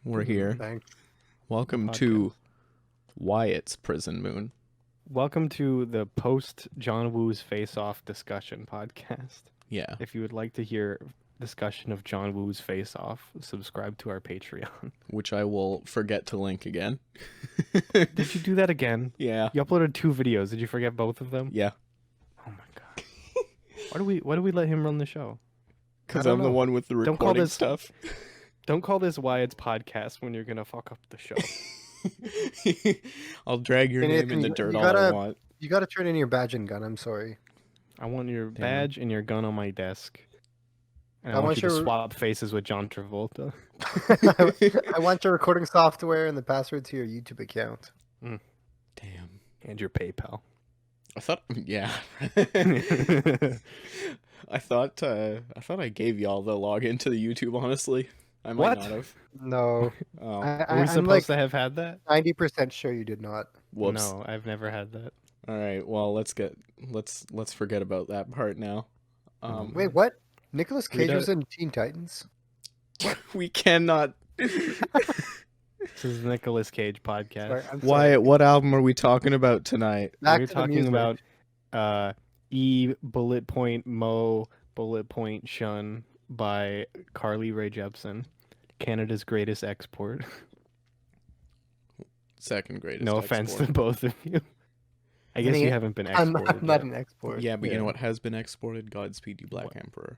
We're here. Thanks. Welcome Podcast. to Wyatt's Prison Moon. Welcome to the post John Woo's Face Off discussion podcast. Yeah. If you would like to hear discussion of John Woo's Face Off, subscribe to our Patreon. Which I will forget to link again. Did you do that again? Yeah. You uploaded 2 videos. Did you forget both of them? Yeah. Oh my god. Why do we let him run the show? Because I don't I'm the know. one with the Don't call recording this- stuff. Don't call this Wyatt's podcast when you're gonna fuck up the show. I'll drag your And name Nathan, in the you dirt all gotta- I want. You gotta turn in your badge and gun. I'm sorry. I want your Damn. badge and your gun on my desk. And I I want want you to your- swap faces with John Travolta. I want your recording software and the password to your YouTube account. Damn. And your PayPal. I thought, yeah. I thought I gave y'all the login to the YouTube, honestly. I might What? not have. No, Oh, Are we supposed I'm like to have had that? 90% sure you did not. whoops. No, I've never had that. All right, well, let's forget about that part now. Wait, what? Nicolas We Cage don't- was in Teen Titans? we cannot. This is the Nicolas Cage podcast. Sorry, I'm sorry. Wyatt, what album are we talking about tonight? Back We're to the talking music. about E bullet point Mo bullet point Shun by Carly Rae Jepsen, Canada's greatest export. Second greatest. No offense export. to both of you. I guess mean, you haven't been I'm exported not yet. an export. Yeah, but you Yeah. know what has been exported? Godspeed You Black What? Emperor.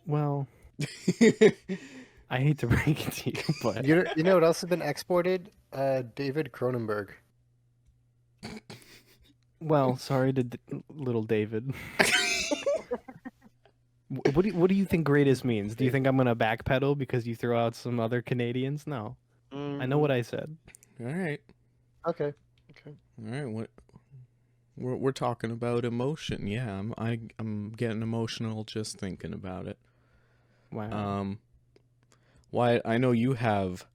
Well, I hate to break it to you, but You know what else has been exported? David Cronenberg. well, sorry to little David. What do you think greatest means? Do you think I'm gonna backpedal because you throw out some other Canadians? No, I know what I said. All right, Okay. all right. What we're talking about emotion? Yeah, I'm getting emotional just thinking about it. Wow, Wyatt, I know you have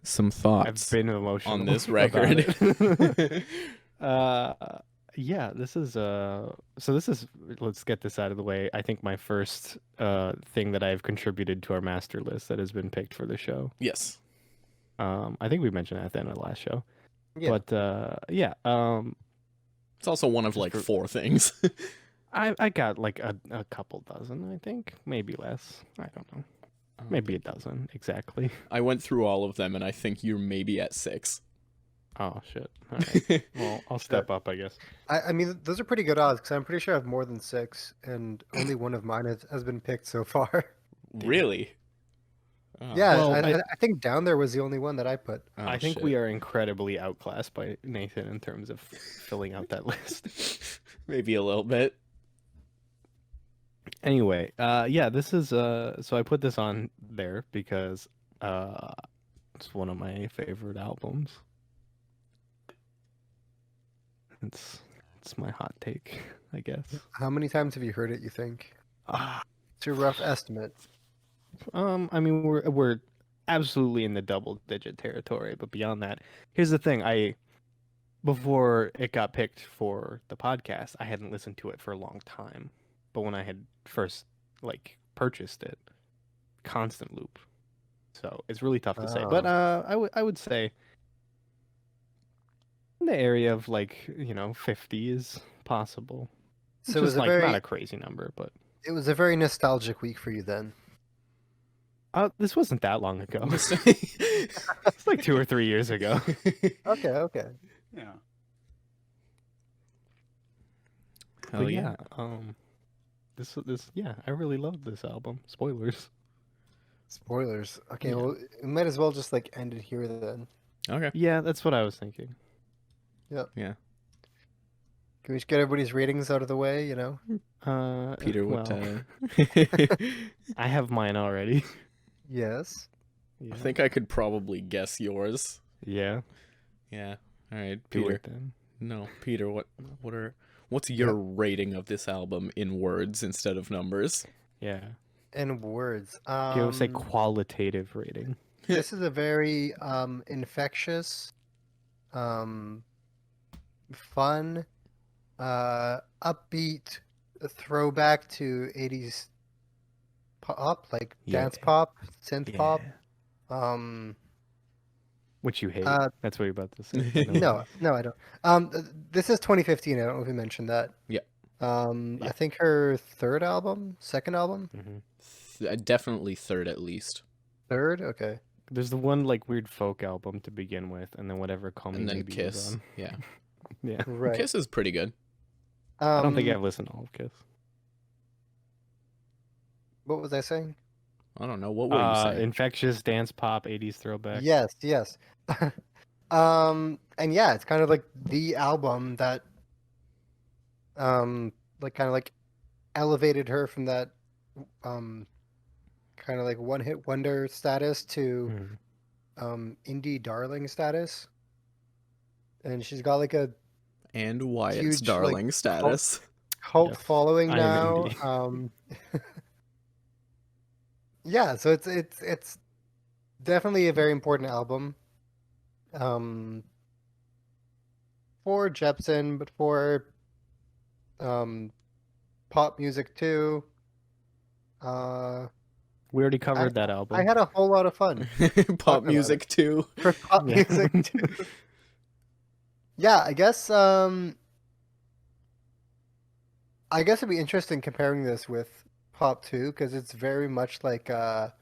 some I've thoughts been emotional on this about record. it. Yeah, this is let's get this out of the way. I think my first thing that I've contributed to our master list that has been picked for the show. Yes. I think we mentioned that at the end of the last show. Yeah. But It's also one of like for- 4 things. I got like a couple dozen, I think, maybe less. I don't know, maybe a dozen exactly. I went through all of them, and I think you're maybe at 6. Oh shit! All right. Well, I'll step up, I guess. I mean, those are pretty good odds because I'm pretty sure I have more than 6, and only one of mine has been picked so far. Really? Oh. Yeah, Well, I think Down There was the only one that I put. Oh, I think shit. we are incredibly outclassed by Nathan in terms of filling out that list. Maybe a little bit. Anyway, yeah, this is so I put this on there because it's one of my favorite albums. It's my hot take, I guess. How many times have you heard it, you think? Ah, It's a rough estimate. I mean we're absolutely in the double digit territory, but beyond that, here's the thing, before it got picked for the podcast, I hadn't listened to it for a long time. But when I had first like purchased it, constant loop. So it's really tough to say. But I would say in the area of like, 50 is possible. So it Just was a like very not a crazy number, but it was a very nostalgic week for you then. this wasn't that long ago. It's like 2 or 3 years ago. Okay. Yeah. But Hell yeah. This yeah, I really loved this album. Spoilers. Spoilers. Okay, Yeah. well, we might as well just like end it here then. Okay. Yeah, that's what I was thinking. Yeah. Can we just get everybody's ratings out of the way? Peter, what? well, I have mine already. Yes. Yeah. I think I could probably guess yours. Yeah. Yeah. All right, Do Peter. it then. No, Peter. What's your rating of this album in words instead of numbers? Yeah. In words. Give us a qualitative rating. This is a very infectious, fun, upbeat throwback to 80s pop, like dance Yeah. pop, synth pop. Um, Which you hate. uh, That's what you're about to say. I know. no, I don't. This is 2015. I don't know if we mentioned that. Yeah. Yeah. I think her second album, Definitely third at least. third. Okay. There's the one like weird folk album to begin with, and then whatever Call Me And then Maybe was Kiss. on. Yeah. Yeah. Right. Kiss is pretty good. I don't think Um, I've listened to all of Kiss. What was I saying? I don't know. What were you saying? Infectious dance pop 80s throwback. Yes, yes. And yeah, it's kind of like the album that, like kind of like elevated her from that, kind of like one hit wonder status to, Mhm. indie darling status. And she's got like a And Wyatt's huge, darling status. cult Yes, following I am now. indie. Yeah, so it's definitely a very important album. Um, for Jepsen, but for um pop music too. Uh, We already covered that I album. had a whole lot of fun Pop about music too. for pop Yeah. music too. Yeah, I guess it'd be interesting comparing this with Pop 2 because it's very much like an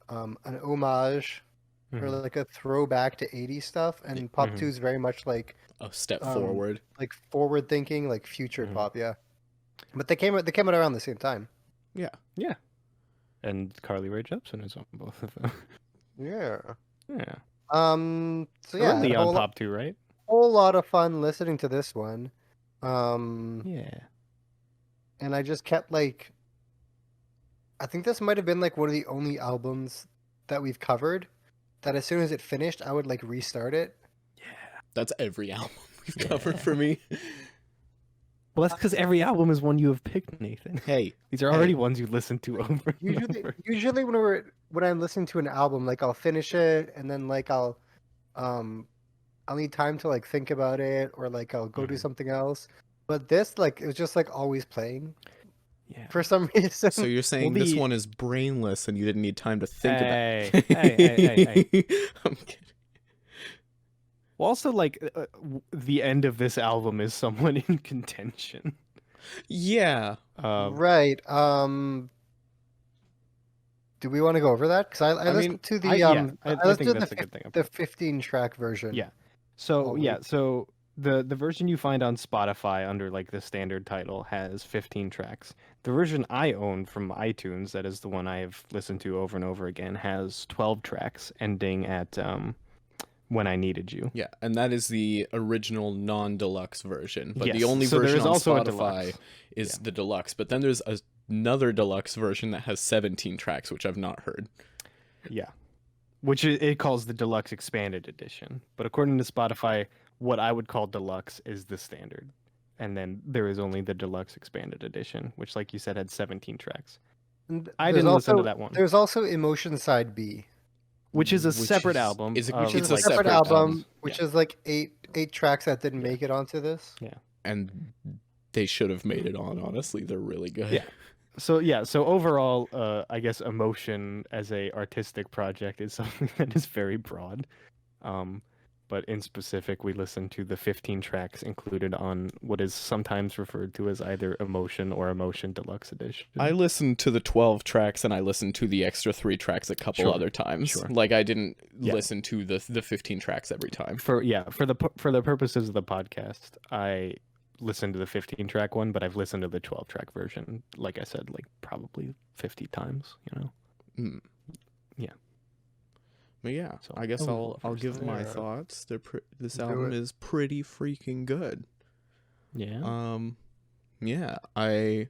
homage or Mhm. like a throwback to 80s stuff, and Pop 2 Mhm. is very much like A step um, forward. like forward thinking, like future Mhm. pop, yeah. But they came out around the same time. Yeah. Yeah. And Carly Rae Jepsen is on both of them. Yeah. Yeah. So yeah, I had a Leon whole, Pop too, right? whole lot of fun listening to this one. Yeah. And I just kept like, I think this might have been like one of the only albums that we've covered that as soon as it finished, I would like restart it. That's every album we've covered Yeah. for me. Well, that's because every album is one you have picked, Nathan. Hey. These are already ones you listen to over and Usually, over. usually when I'm listening to an album, like I'll finish it and then like um I'll need time to like think about it or like I'll go do Mhm. something else. But this like it was just like always playing Yeah. for some reason. So you're saying Well, this the- one is brainless and you didn't need time to think Hey, about it? hey. I'm kidding. Well, also, like, the end of this album is somewhat in contention. Yeah. Right. Do we want to go over that? Because I mean, listened to the I listened think to that's a good thing. the 15 track version. Yeah. So Oh, yeah, wait. so the version you find on Spotify under like the standard title has 15 tracks. The version I own from iTunes, that is the one I have listened to over and over again, has 12 tracks ending at When I Needed You. Yeah, and that is the original non-deluxe version. But the Yes, only so there version is on also a Spotify deluxe. is Yeah. the deluxe. But then there's another deluxe version that has 17 tracks, which I've not heard. Yeah. Which it calls the deluxe expanded edition. But according to Spotify, what I would call deluxe is the standard. And then there is only the deluxe expanded edition, which, like you said, had 17 tracks. And I there's didn't listen to also- that one. There's also Emotion Side B, Which is a Which separate is- album. is it- of, which is It's a a like, separate separate album, album. which Yeah. is like eight tracks that didn't Yeah. make it onto this. And they should have made it on, honestly. They're really good. Yeah. So yeah, so overall, I guess Emotion as a artistic project is something that is very broad. But in specific, we listened to the 15 tracks included on what is sometimes referred to as either Emotion or Emotion Deluxe Edition. I listened to the 12 tracks and I listened to the extra 3 tracks a couple Sure, other times. sure. Like I didn't Yeah. listen to the 15 tracks every time. for the purposes of the podcast, I listened to the 15 track one, but I've listened to the 12 track version, like I said, like probably 50 times. You know. Mm. Yeah. But yeah, So, I guess I will I'll go I'll first give then. my Yeah. thoughts. This Do album it. is pretty freaking good. Yeah. Yeah, I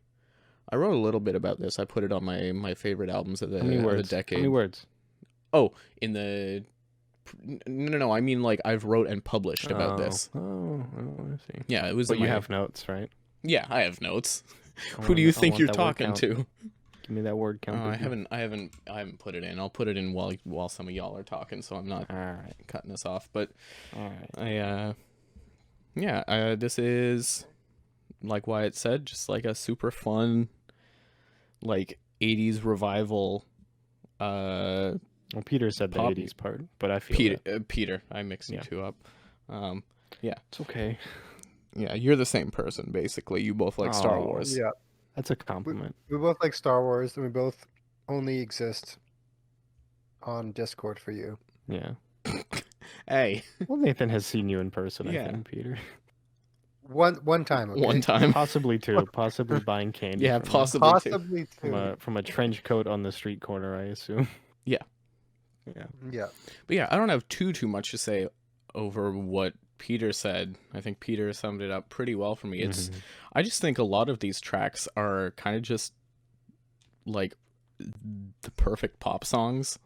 wrote a little bit about this. I put it on my favorite albums of the, How many of the words? decade. How many words? Oh, in the no, I mean like I've wrote and published about this. Oh, I see. Yeah, it was. But in you my- have notes, right? Yeah, I have notes. I Who do you want- I think want you're that word talking count. to? Give me that word count. I Boogie. haven't put it in. I'll put it in while some of y'all are talking, so I'm not All right. cutting us off. But All right. this is like Wyatt said, just like a super fun, like 80s revival, Well, Peter said the Pop- 80s part, but I feel Peter, that. Peter, I mixed you Yeah. two up. It's okay. Yeah, you're the same person basically. You both like Star Oh, Wars. Yeah, That's a compliment. we both like Star Wars, and we both only exist on Discord for you. Yeah. Hey, Well, Nathan has seen you in person, Yeah. I think, Peter. One time, okay? one time. Possibly two. Possibly buying candy. Yeah, from you. possibly two. Possibly two. From a trench coat on the street corner, I assume. Yeah. Yeah. Yeah. But yeah, I don't have too much to say over what Peter said. I think Peter summed it up pretty well for me. It's Mhm. I just think a lot of these tracks are kind of just like the perfect pop songs.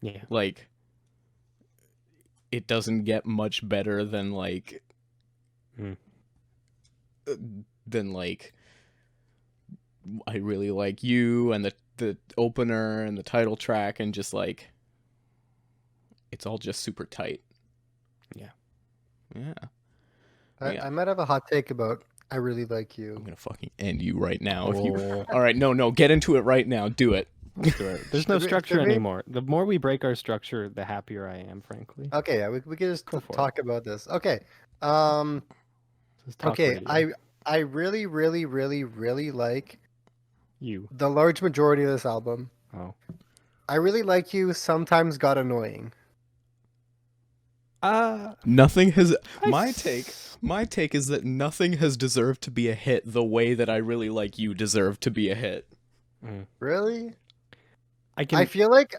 Yeah. Like it doesn't get much better than like Mm. than like I really like you and the opener and the title track and just like it's all just super tight. Yeah. Yeah. I might have a hot take about I really like you. I'm gonna fucking end you right now. If you, Oh. all right, no, get into it right now. Do it. Let's do it. There's no Should we- structure should we? anymore. The more we break our structure, the happier I am, frankly. Okay, yeah, we could just Go for talk about this. Okay. This is talk Okay, radio. I really, really, really, really like You. the large majority of this album. Oh. I really like you. Sometimes got annoying. Nothing has. I My s- take. My take is that nothing has deserved to be a hit the way that I really like you deserve to be a hit. Really? I can. I feel like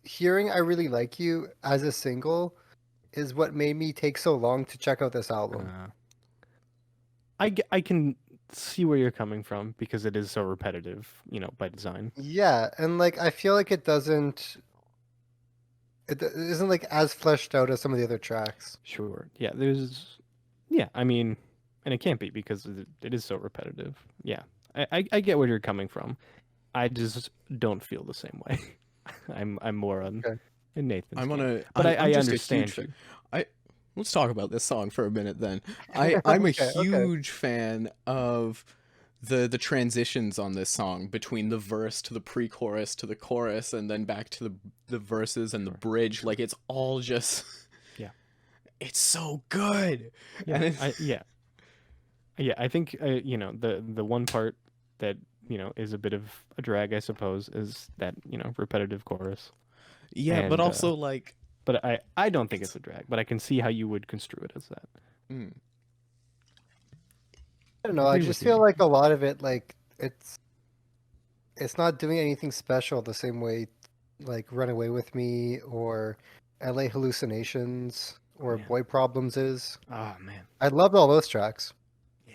hearing I really like you as a single is what made me take so long to check out this album. I can see where you're coming from because it is so repetitive, by design. Yeah, and like I feel like it isn't like as fleshed out as some of the other tracks. Sure. Yeah. Yeah. I mean, and it can't be because it is so repetitive. Yeah. I get where you're coming from. I just don't feel the same way. I'm more on Okay. in Nathan's. I'm camp. on a. But I'm I just a understand huge you. fan. Let's talk about this song for a minute then. I'm a Okay, okay. huge fan of the transitions on this song between the verse to the pre-chorus to the chorus and then back to the verses and the Sure, bridge. Like it's all just Yeah. It's so good. Yeah. And it's, Yeah. I think the one part that is a bit of a drag, I suppose, is that repetitive chorus. yeah, but And, also like But I don't think it's a drag. But I can see how you would construe it as that. mm, I don't know. I agree just with you. feel like a lot of it, like it's not doing anything special the same way, like "Run Away with Me" or "L.A. Hallucinations" or Yeah. "Boy Problems" is. Oh man. I loved all those tracks. Yeah.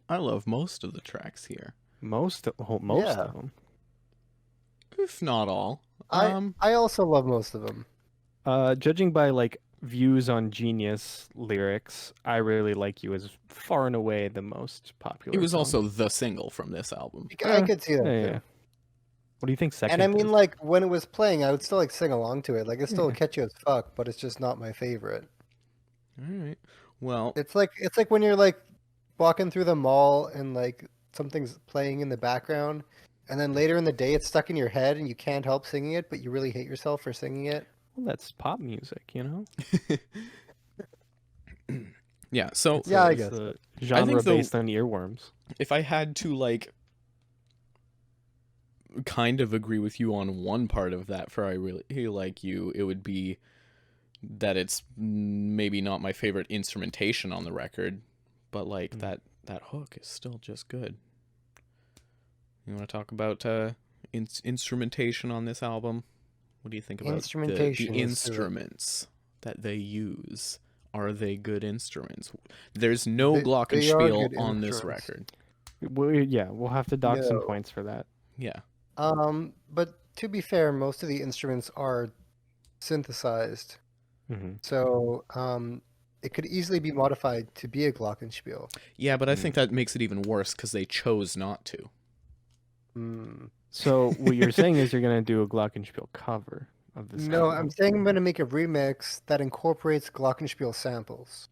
I love most of the tracks here, Most Yeah. of them. if not all. I also love most of them. Judging by like views on Genius lyrics, I really like you as far and away the most popular. It was song. also the single from this album. I could see that. Yeah, too. yeah. What do you think second? And I mean, is? like when it was playing, I would still like sing along to it. Like it's still catchy as fuck, but it's just not my favorite. All right. Well, It's like when you're like walking through the mall and like something's playing in the background, and then later in the day it's stuck in your head and you can't help singing it, but you really hate yourself for singing it. Well, that's pop music, yeah, so Yeah, I It's guess. a genre though- based on earworms. if I had to like kind of agree with you on one part of that for I really like you, it would be that it's maybe not my favorite instrumentation on the record, but like that hook is still just good. You want to talk about instrumentation on this album? What do you think about Instrumentation, the let's do it. instruments that they use? Are they good instruments? There's no They are glockenspiel good on this instruments. record. We'll have to dock some No. points for that. Yeah. But to be fair, most of the instruments are synthesized, Mm-hmm. so it could easily be modified to be a glockenspiel. Yeah, but I think that makes it even worse because they chose not to. Hmm. So what you're saying is you're gonna do a glockenspiel cover of this? No, album. I'm saying I'm gonna make a remix that incorporates glockenspiel samples.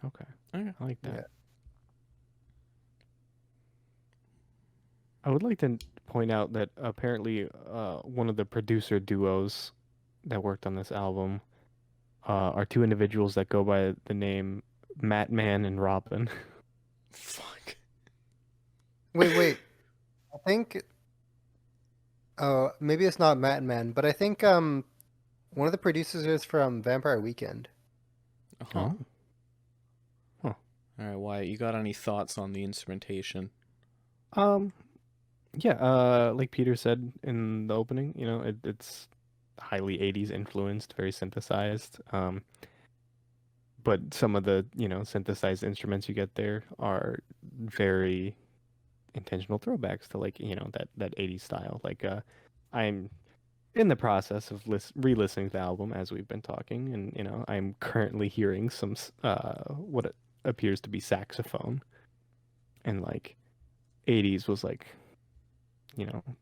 Okay. Okay. I like that. Yeah. I would like to point out that apparently one of the producer duos that worked on this album are two individuals that go by the name Matt Man and Robin. Fuck. Wait. I think. Oh, maybe it's not Matt Man, but I think one of the producers is from Vampire Weekend. Uh-huh. Huh. All right, Wyatt, you got any thoughts on the instrumentation? Yeah, like Peter said in the opening, it's highly 80s influenced, very synthesized. But some of the, synthesized instruments you get there are very intentional throwbacks to like, that 80s style. Like I'm in the process of re-listening to the album as we've been talking, and I'm currently hearing some what it appears to be saxophone, and like 80s was like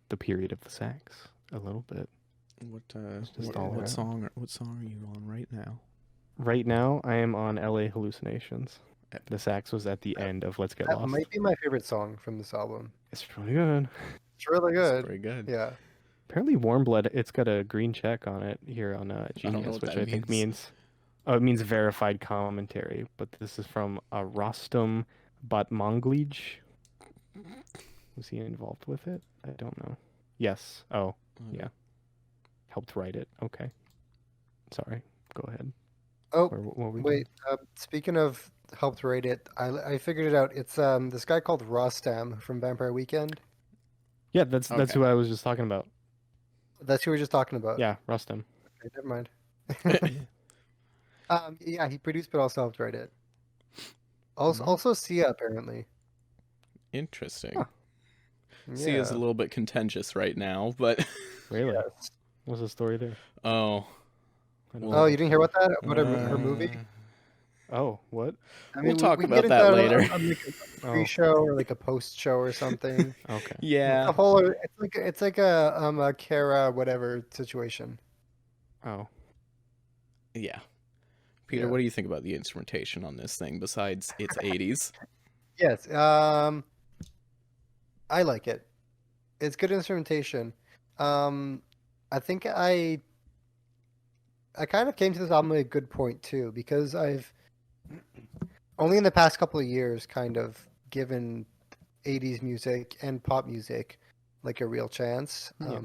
the period of the sax a little bit. What song are you on right now? Right now I am on LA Hallucinations. The sax was at the end of Let's Get That Lost. might be my favorite song from this album. It's really good. It's really good. It's very good. Yeah. Apparently Warm Blood, it's got a green check on it here on Genius, which I think means it means verified commentary, but this is from Rostam Batmanglij. Was he involved with it? I don't know. Yes. Oh, yeah. Helped write it. Okay. Sorry. Go ahead. Oh, what were we wait. Speaking of helped write it, I figured it out. It's this guy called Rostam from Vampire Weekend. Yeah, that's who I was just talking about. That's who we were just talking about. Yeah, Rustam. Okay, never mind. Yeah, he produced but also helped write it. Also Sia apparently. Interesting. Huh. Sia's a little bit contentious right now, but Really? Yes. What's the story there? oh, Oh, you didn't hear about that? About her movie? Oh, what? I we'll mean, talk we can about get that into later. On like a pre-show or like a post-show or something. Okay. Yeah. The whole it's like a Kara whatever situation. Oh. Yeah. Peter, Yeah. what do you think about the instrumentation on this thing besides its 80s? Yes. I like it. It's good instrumentation. I think I kind of came to this album at a good point too, because I've only in the past couple of years kind of given 80s music and pop music like a real chance. Yeah.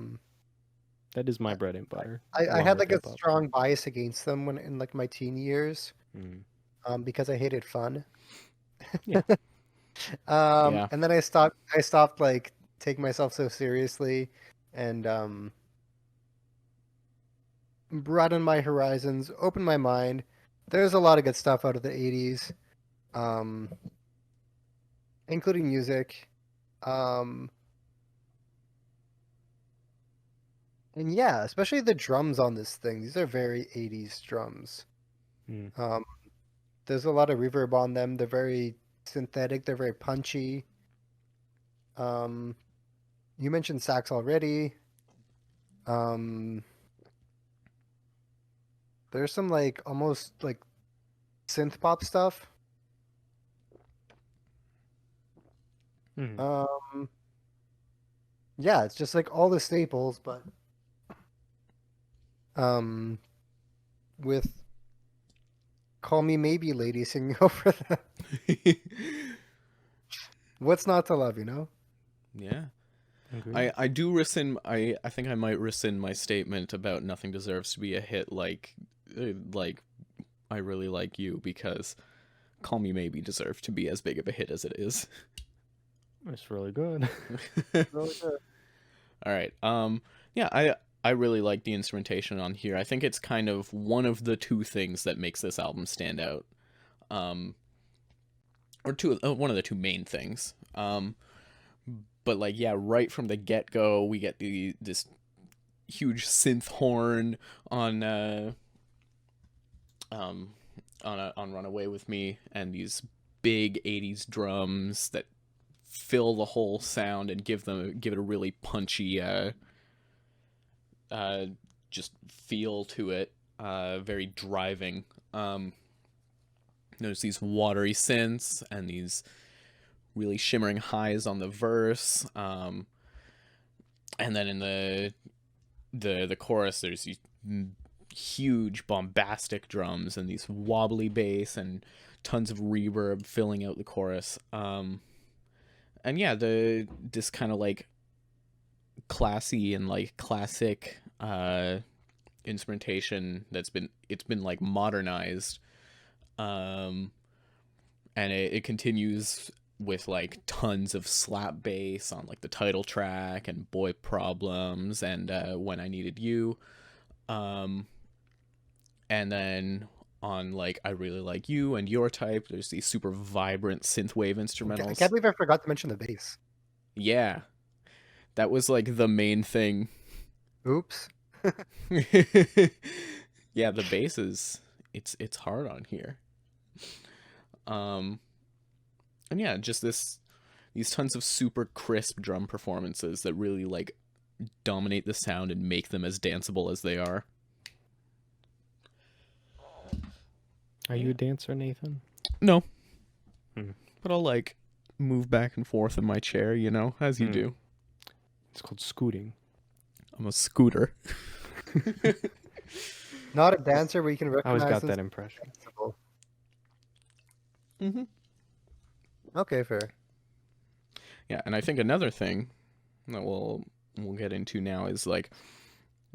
That is my bread and butter. I had like a strong bias against them when in like my teen years, because I hated fun. Yeah. Yeah. And then I stopped like taking myself so seriously, and broaden my horizons, open my mind. There's a lot of good stuff out of the 80s, including music. And yeah, especially the drums on this thing. These are very 80s drums. There's a lot of reverb on them. They're very synthetic. They're very punchy. You mentioned sax already. There's some like almost like synth pop stuff. Yeah, it's just like all the staples, but with "Call Me Maybe" lady singing over them. What's not to love, you know? Yeah. Agreed. I do rescind. I think I might rescind my statement about "Nothing Deserves to Be a Hit." Like I really like you, because "Call Me Maybe" deserves to be as big of a hit as it is. It's really good. Really good. All right. Yeah, I really like the instrumentation on here. I think it's kind of one of the two things that makes this album stand out. Or one of the two main things. But like, yeah, right from the get-go, we get this huge synth horn on "Run Away with Me," and these big 80s drums that fill the whole sound and give it a really punchy just feel to it, very driving. There's these watery synths and these really shimmering highs on the verse. And then in the chorus, there's these huge bombastic drums and these wobbly bass and tons of reverb filling out the chorus. And yeah, this kind of like classy and like classic instrumentation it's been like modernized, and it continues with like tons of slap bass on like the title track and Boy Problems and When I Needed You, and then on like I Really Like You and Your Type, there's these super vibrant synthwave I instrumentals. can't believe I forgot to mention the bass. Yeah, that was like the main thing. Oops. Yeah, the bass is it's hard on here. And yeah, just these tons of super crisp drum performances that really like dominate the sound and make them as danceable as they are. Are you a dancer, Nathan? No. Hmm. But I'll like move back and forth in my chair, you know, as you do. It's called scooting. I'm a scooter. Not a dancer, but you can I recognize. always got them that impression. sensible. Mm-hmm. Okay, fair. Yeah, and I think another thing that we'll get into now is like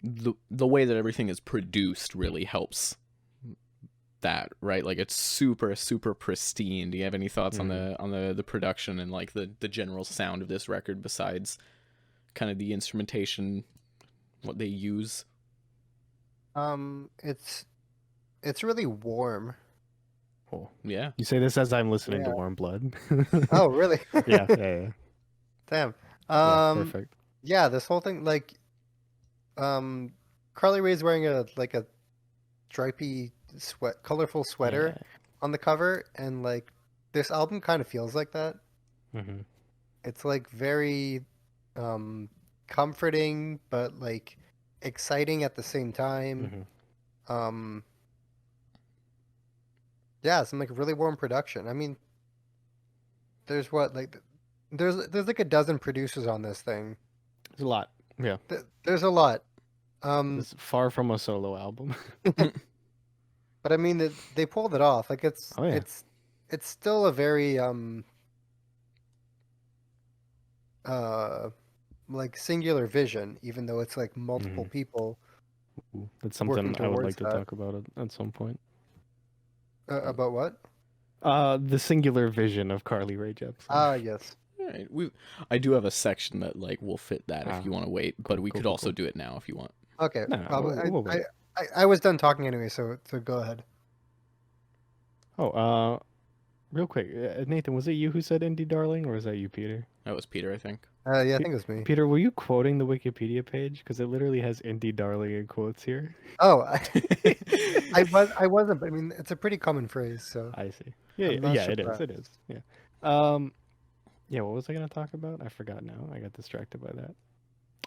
the way that everything is produced really helps that, right? Like it's super super pristine. Do you have any thoughts on the production and like the general sound of this record besides kind of the instrumentation, what they use? It's really warm. Oh, Yeah. you say this as I'm listening to Yeah. Warm Blood. Oh, really? yeah. Damn. Yeah, perfect. Yeah, this whole thing, like, Carly Rae's wearing a stripy colorful sweater on the cover, and like this album kind of feels like that. Mm-hmm. It's like very comforting, but like exciting at the same time. Mm-hmm. Yeah, some like really warm production. I mean, there's what like there's like a dozen producers on this thing. There's a lot. Yeah. There's a lot. It's far from a solo album. But I mean, they pulled it off. Like it's Oh, yeah. it's still a very like singular vision, even though it's like multiple people. Ooh, that's something working I would towards like to that. talk about at some point. About what? The singular vision of Carly Rae Jepsen. Ah, yes. All right. I do have a section that like will fit that if you want to wait, but we could also cool. do it now if you want. Okay. No, we'll wait. I was done talking anyway, so go ahead. Oh, real quick, Nathan, was it you who said indie darling, or was that you, Peter? That was Peter, I think. Yeah, I think it was me. Peter, were you quoting the Wikipedia page? Because it literally has indie darling in quotes here. Oh, I wasn't, but I mean, it's a pretty common phrase, so. I see. Yeah, I'm not it is. It is. Yeah. Yeah. What was I gonna talk about? I forgot now. I got distracted by that.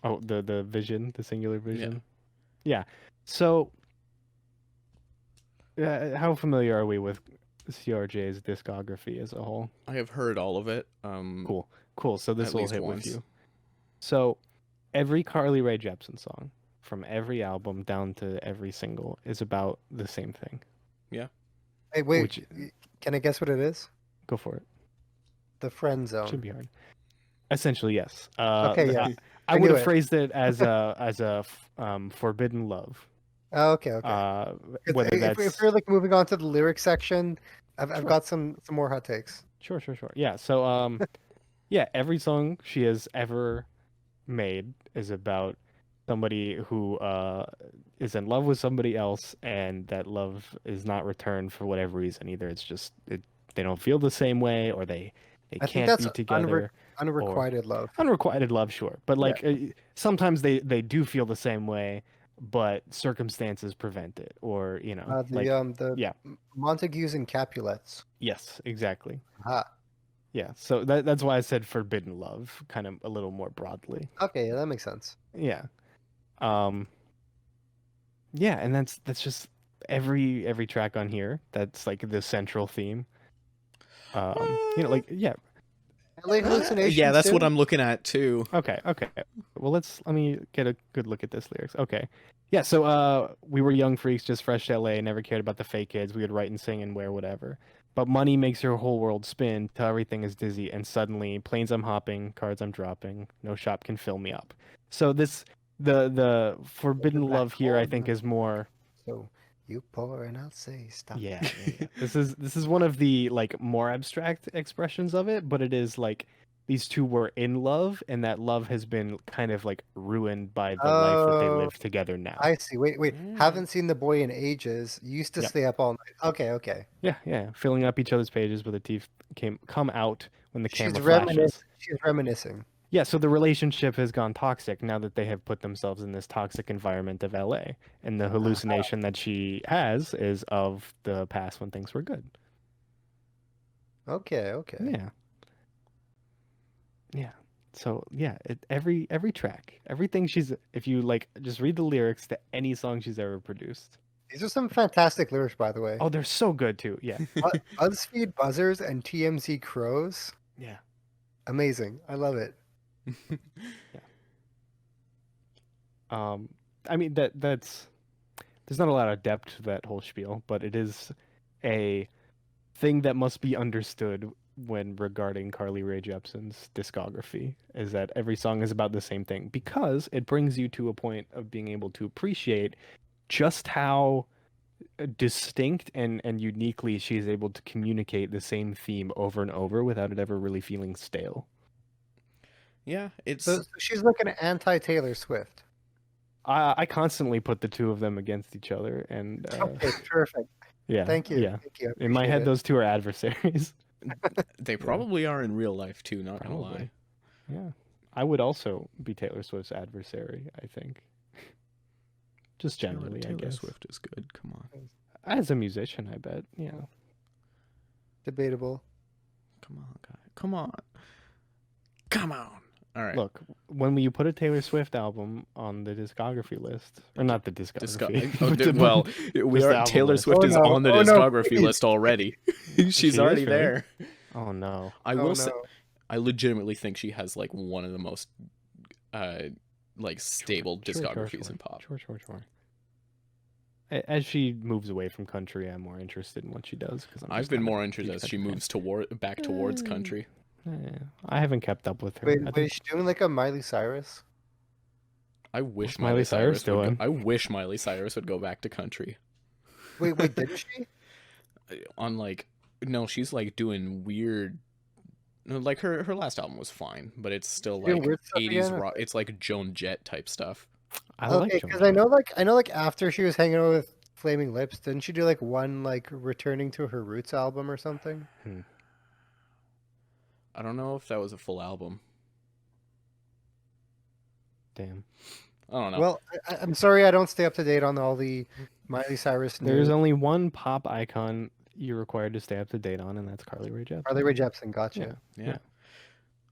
Oh, the vision, the singular vision. Yeah. So, how familiar are we with CRJ's discography as a whole? I have heard all of it. Cool. So this At will least hit once. with you. So, every Carly Rae Jepsen song, from every album down to every single, is about the same thing. Yeah. Hey, wait. Can I guess what it is? Go for it. The friend zone. Should be hard. Essentially, yes. Okay, yeah. I would have phrased it as a forbidden love. Oh, okay. Whether if you're like moving on to the lyric section, I've got some more hot takes. Sure. Yeah. So yeah, every song she has ever made is about somebody who is in love with somebody else, and that love is not returned for whatever reason. Either it's just they don't feel the same way, or they can't be together. Unrequited love. Unrequited love, sure, but like sometimes they do feel the same way, but circumstances prevent it, or the Montagues and Capulets. Yes, exactly. Aha. Yeah, so that's why I said forbidden love, kind of a little more broadly. Okay, yeah, that makes sense. Yeah, yeah, and that's just every track on here. That's like the central theme. LA hallucinations. Yeah, that's too? what I'm looking at too. Okay. Well, let me get a good look at this lyrics. Okay. Yeah, so we were young freaks, just fresh to LA, never cared about the fake kids. We would write and sing and wear whatever. But money makes your whole world spin till everything is dizzy, and suddenly planes I'm hopping, cards I'm dropping, no shop can fill me up. So the forbidden Black love here, I think, hole. is more. So you pour and I'll say stop. Yeah. This is one of the like more abstract expressions of it, but it is like these two were in love, and that love has been kind of like ruined by the life that they Oh, live together now. I see. Wait. Mm. Haven't seen the boy in ages. Used to Yep. stay up all night. Okay. Yeah, filling up each other's pages with the teeth come out when the camera She's reminiscing. Yeah, so the relationship has gone toxic now that they have put themselves in this toxic environment of LA, and the hallucination that she has is of the past when things were good. Okay. Yeah. So yeah, every track, everything if you like, just read the lyrics to any song she's ever produced. These are some fantastic lyrics, by the way. Oh, they're so good too. Yeah. BuzzFeed buzzers and TMZ crows. Yeah. Amazing. I love it. I mean that's there's not a lot of depth to that whole spiel, but it is a thing that must be understood when regarding Carly Rae Jepsen's discography, is that every song is about the same thing, because it brings you to a point of being able to appreciate just how distinct and uniquely she's able to communicate the same theme over and over without it ever really feeling stale. Yeah, it's So she's like an anti-Taylor Swift. I constantly put the two of them against each other, and Okay, perfect. yeah, Thank you. Yeah, Thank you. I in my appreciate head, it. those two are adversaries. they probably are in real life too, not gonna Probably. lie. Yeah, I would also be Taylor Swift's adversary, I think. Just generally, I Taylor guess. Swift is good. Come on. As a musician, I bet. Yeah. Debatable. Come on, guy. Come on. Come on. All right. Look, when you put a Taylor Swift album on the discography list, or not the discography, but the- well, we just the are. album Taylor list. Swift Oh, is no. on the Oh, no, discography please. list already. She's She is, already really? there. Oh no. I Oh, will say, no. I legitimately think she has like one of the most, like stable discographies in pop. Sure. As she moves away from country, I'm more interested in what she does, because I've been more interested as she moves back towards country. I haven't kept up with her. Wait, I wait, think- is she doing like a Miley Cyrus? I wish What's Miley Cyrus doing? I wish Miley Cyrus would go back to country. Wait, didn't she? On like, no, she's like doing weird. Like her last album was fine, but it's still Doing like weird stuff 80s again? rock. It's like Joan Jett type stuff. I Okay, like because Joan I know like after she was hanging out with Flaming Lips, didn't she do like one like returning to her roots album or something? I don't know if that was a full album. Damn. I don't know. Well, I'm sorry I don't stay up to date on all the Miley Cyrus news. There's only one pop icon you're required to stay up to date on, and that's Carly Rae Jepsen. Carly Rae Jepsen, gotcha. yeah.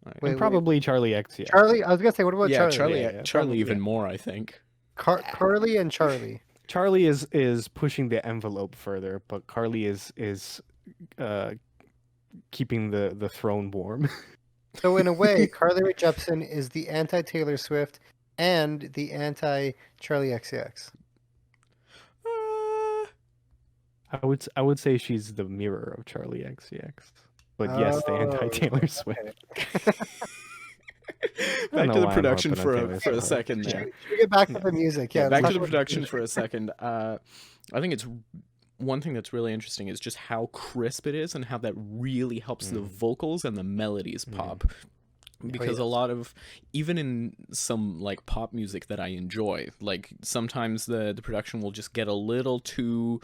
And Wait, probably Charlie XCX. Charlie, I was gonna say, what about Yeah, Charlie? Yeah, Charlie probably, even yeah. more, I think. Carly and Charlie. Charlie is pushing the envelope further, but Carly is keeping the throne warm. So in a way, Carly Rae Jepsen is the anti-Taylor Swift and the anti-Charlie XCX. I would say she's the mirror of Charlie XCX. But yes, the anti-Taylor okay. Swift. Back know to the why I'm production harping on for Taylor a Swift. second Should there. we get back to the music? Yeah, Back let's to the talk about production music. for a second. I think it's one thing that's really interesting is just how crisp it is and how that really helps the vocals and the melodies pop. Because a lot of, even in some like pop music that I enjoy, like sometimes the production will just get a little too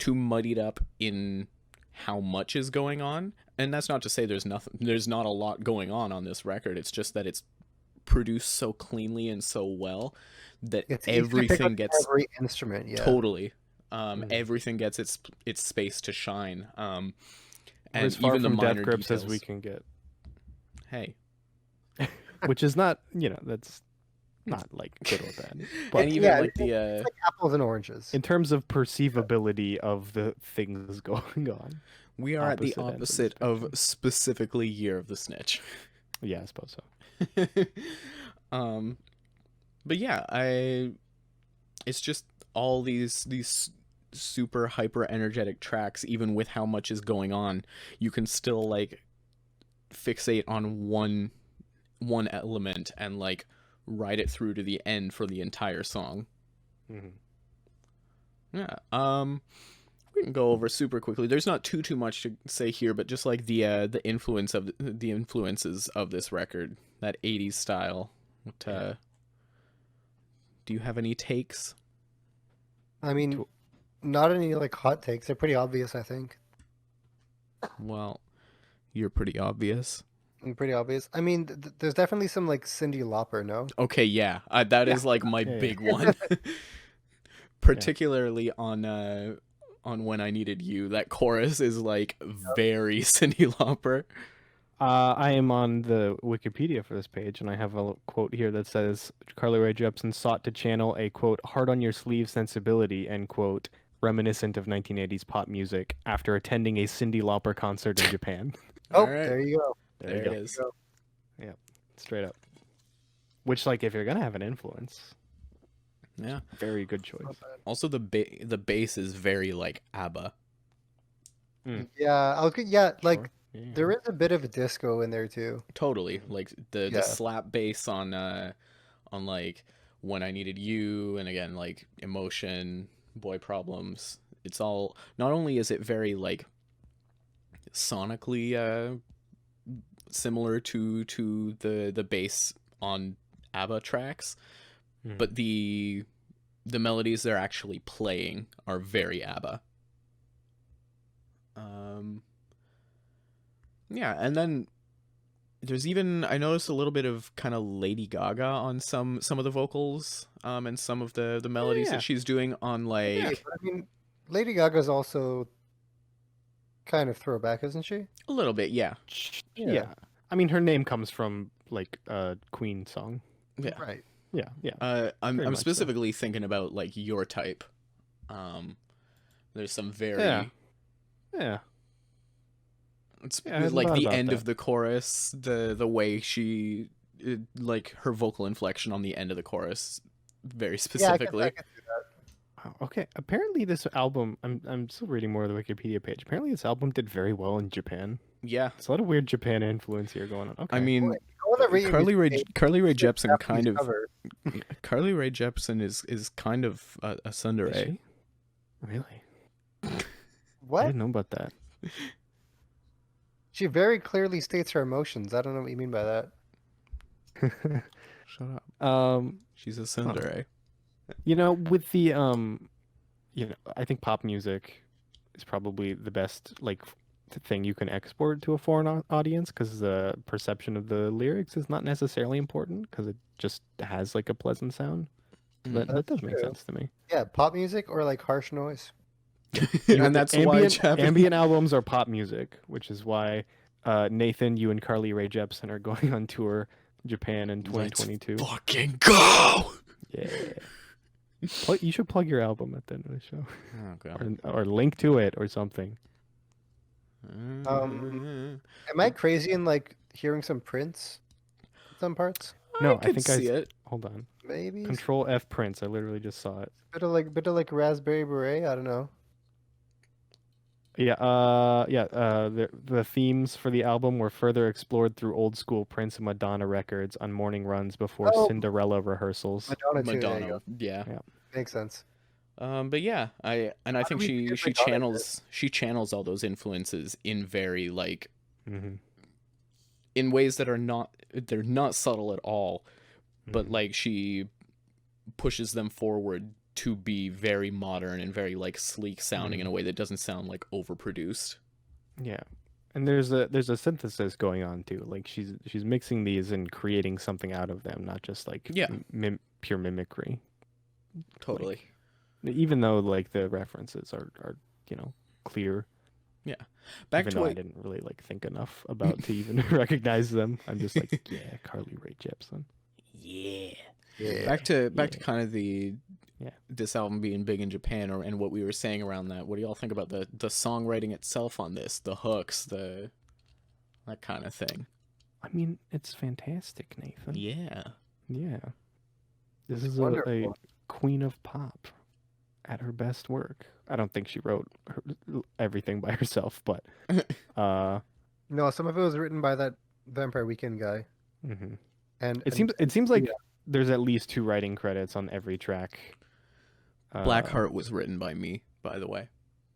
muddied up in how much is going on. And that's not to say there's not a lot going on this record. It's just that it's produced so cleanly and so well that It's easy to pick everything up gets every instrument. Yeah, totally everything gets its space to shine. We're And as far even the from minor death grips details. as we can get. Hey. Which is not, that's not like good or bad. But And even yeah, like the it's like apples and oranges. in terms of perceivability of the things going on. We are at the Opposite ends of the opposite of spectrum. specifically Year of the Snitch. Yeah, I suppose so. But yeah, it's just all these super hyper energetic tracks. Even with how much is going on, you can still like fixate on one element and like ride it through to the end for the entire song. Mm-hmm. Yeah. We can go over super quickly. There's not too much to say here, but just like the influences of this record, that 80s style. Do you have any takes? I mean, not any like hot takes. They're pretty obvious, I think. Well, you're pretty obvious. Pretty obvious. I mean, there's definitely some like Cyndi Lauper, no? Okay, yeah. That is like my Yeah. big one. Particularly on When I Needed You. That chorus is like very Cyndi Lauper. I am on the Wikipedia for this page, and I have a quote here that says Carly Rae Jepsen sought to channel a quote hard on your sleeve sensibility, end quote, reminiscent of 1980s pop music after attending a Cyndi Lauper concert in Japan. Oh, All right. there you go. There it is. Go. Straight up. Which, like, if you're gonna have an influence, Yeah. very good choice. Also, the bass is very like ABBA. Yeah, yeah, like Sure. Yeah. there is a bit of a disco in there too. Totally, like the Yeah. slap bass on like When I Needed You, and again like Emotion, Boy Problems. It's all, not only is it very like sonically similar to the bass on ABBA tracks, but the melodies they're actually playing are very ABBA. Yeah, and then there's even, I noticed a little bit of kind of Lady Gaga on some of the vocals, and some of the melodies Yeah. that she's doing on like. Yeah, but I mean, Lady Gaga's also kind of throwback, isn't she? A little bit, yeah. Yeah. I mean, her name comes from like a Queen song. Yeah. Right. Yeah. I'm Very much so. specifically thinking about like Your Type. There's some very Yeah. It's Yeah, I hadn't like thought the about end that. of the chorus, the way she like her vocal inflection on the end of the chorus, very Yeah, I specifically. can see that. Wow, okay. Apparently, this album. I'm still reading more of the Wikipedia page. Apparently, this album did very well in Japan. Yeah, There's a lot of weird Japan influence here going on. Okay. I mean, Well, I wanna read Carly Rae you- Jepsen Japanese kind of cover. Carly Rae Jepsen is kind of a Is tsundere. she? Really? I What? didn't know about that. She very clearly states her emotions. I don't know what you mean by that. Shut up. um, She's a tsundere. with the I think pop music is probably the best like thing you can export to a foreign audience because the perception of the lyrics is not necessarily important because it just has like a pleasant sound. That That's does make true. sense to me. Yeah, pop music or like harsh noise. And that's why ambient albums are pop music, which is why Nathan, you and Carly Rae Jepsen are going on tour Japan in 2022. Let's fucking go. Yeah. You should plug your album at the end of the show, Oh god. or link to it or something. Am I crazy in like hearing some Prince? Some parts, No, I could think see it. Hold on. maybe. Control F Prince. I literally just saw it. Bit of like Raspberry Beret. I don't know. Yeah. The themes for the album were further explored through old school Prince and Madonna records on morning runs before Oh. Cinderella rehearsals. Madonna too. There you Madonna, go. yeah. Makes sense. But yeah, I think we she forget she Madonna channels all those influences in very like Mm-hmm. in ways that are not subtle at all, but like she pushes them forward to be very modern and very like sleek sounding in a way that doesn't sound like overproduced. Yeah, and there's a synthesis going on too. Like she's mixing these and creating something out of them, not just like Yeah. pure mimicry. Totally. Even though like the references are clear. Yeah. Back Even to though I what didn't really like think enough about to even recognize them. I'm just like, yeah, Carly Rae Jepsen. yeah. Yeah. Back to kind of the Yeah. this album being big in Japan, and what we were saying around that. What do y'all think about the songwriting itself on this, the hooks, that kind of thing? I mean, it's fantastic, Nathan. Yeah. Yeah. This It's is a wonderful. queen of pop at her best work. I don't think she wrote everything by herself, but No, some of it was written by that Vampire Weekend guy. mhm. And It seems like yeah. there's at least 2 writing credits on every track. Blackheart was written by me, by the way.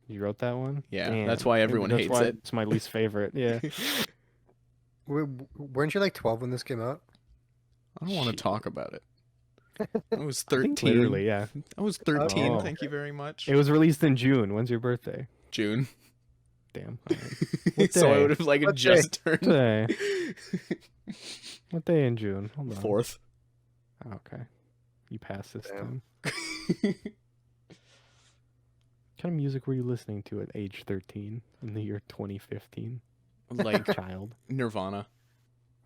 You wrote that one? Yeah, Damn. that's why everyone That's hates why it. It's my least favorite. Yeah. Weren't you like 12 when this came out? I don't want to Shit. talk about it. I was I think 13. literally, yeah. I was 13. Oh. Thank you very much. It was released in June. When's your birthday? June. Damn. All right. What So I day? would have like What just turned Day. What day in June? Hold on. 4th. Oh, okay. You passed this Damn. time. What kind of music were you listening to at age 13 in the year 2015? Like Child. Nirvana.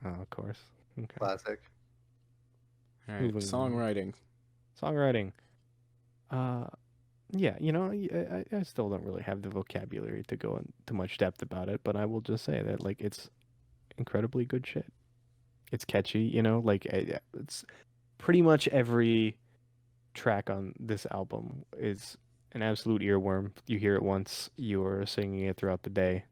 Oh, of course. Okay. Classic. All right, Moving on. songwriting. Songwriting. Yeah, I still don't really have the vocabulary to go into much depth about it, but I will just say that like it's incredibly good shit. It's catchy, like it's pretty much every track on this album is an absolute earworm. You hear it once, you're singing it throughout the day.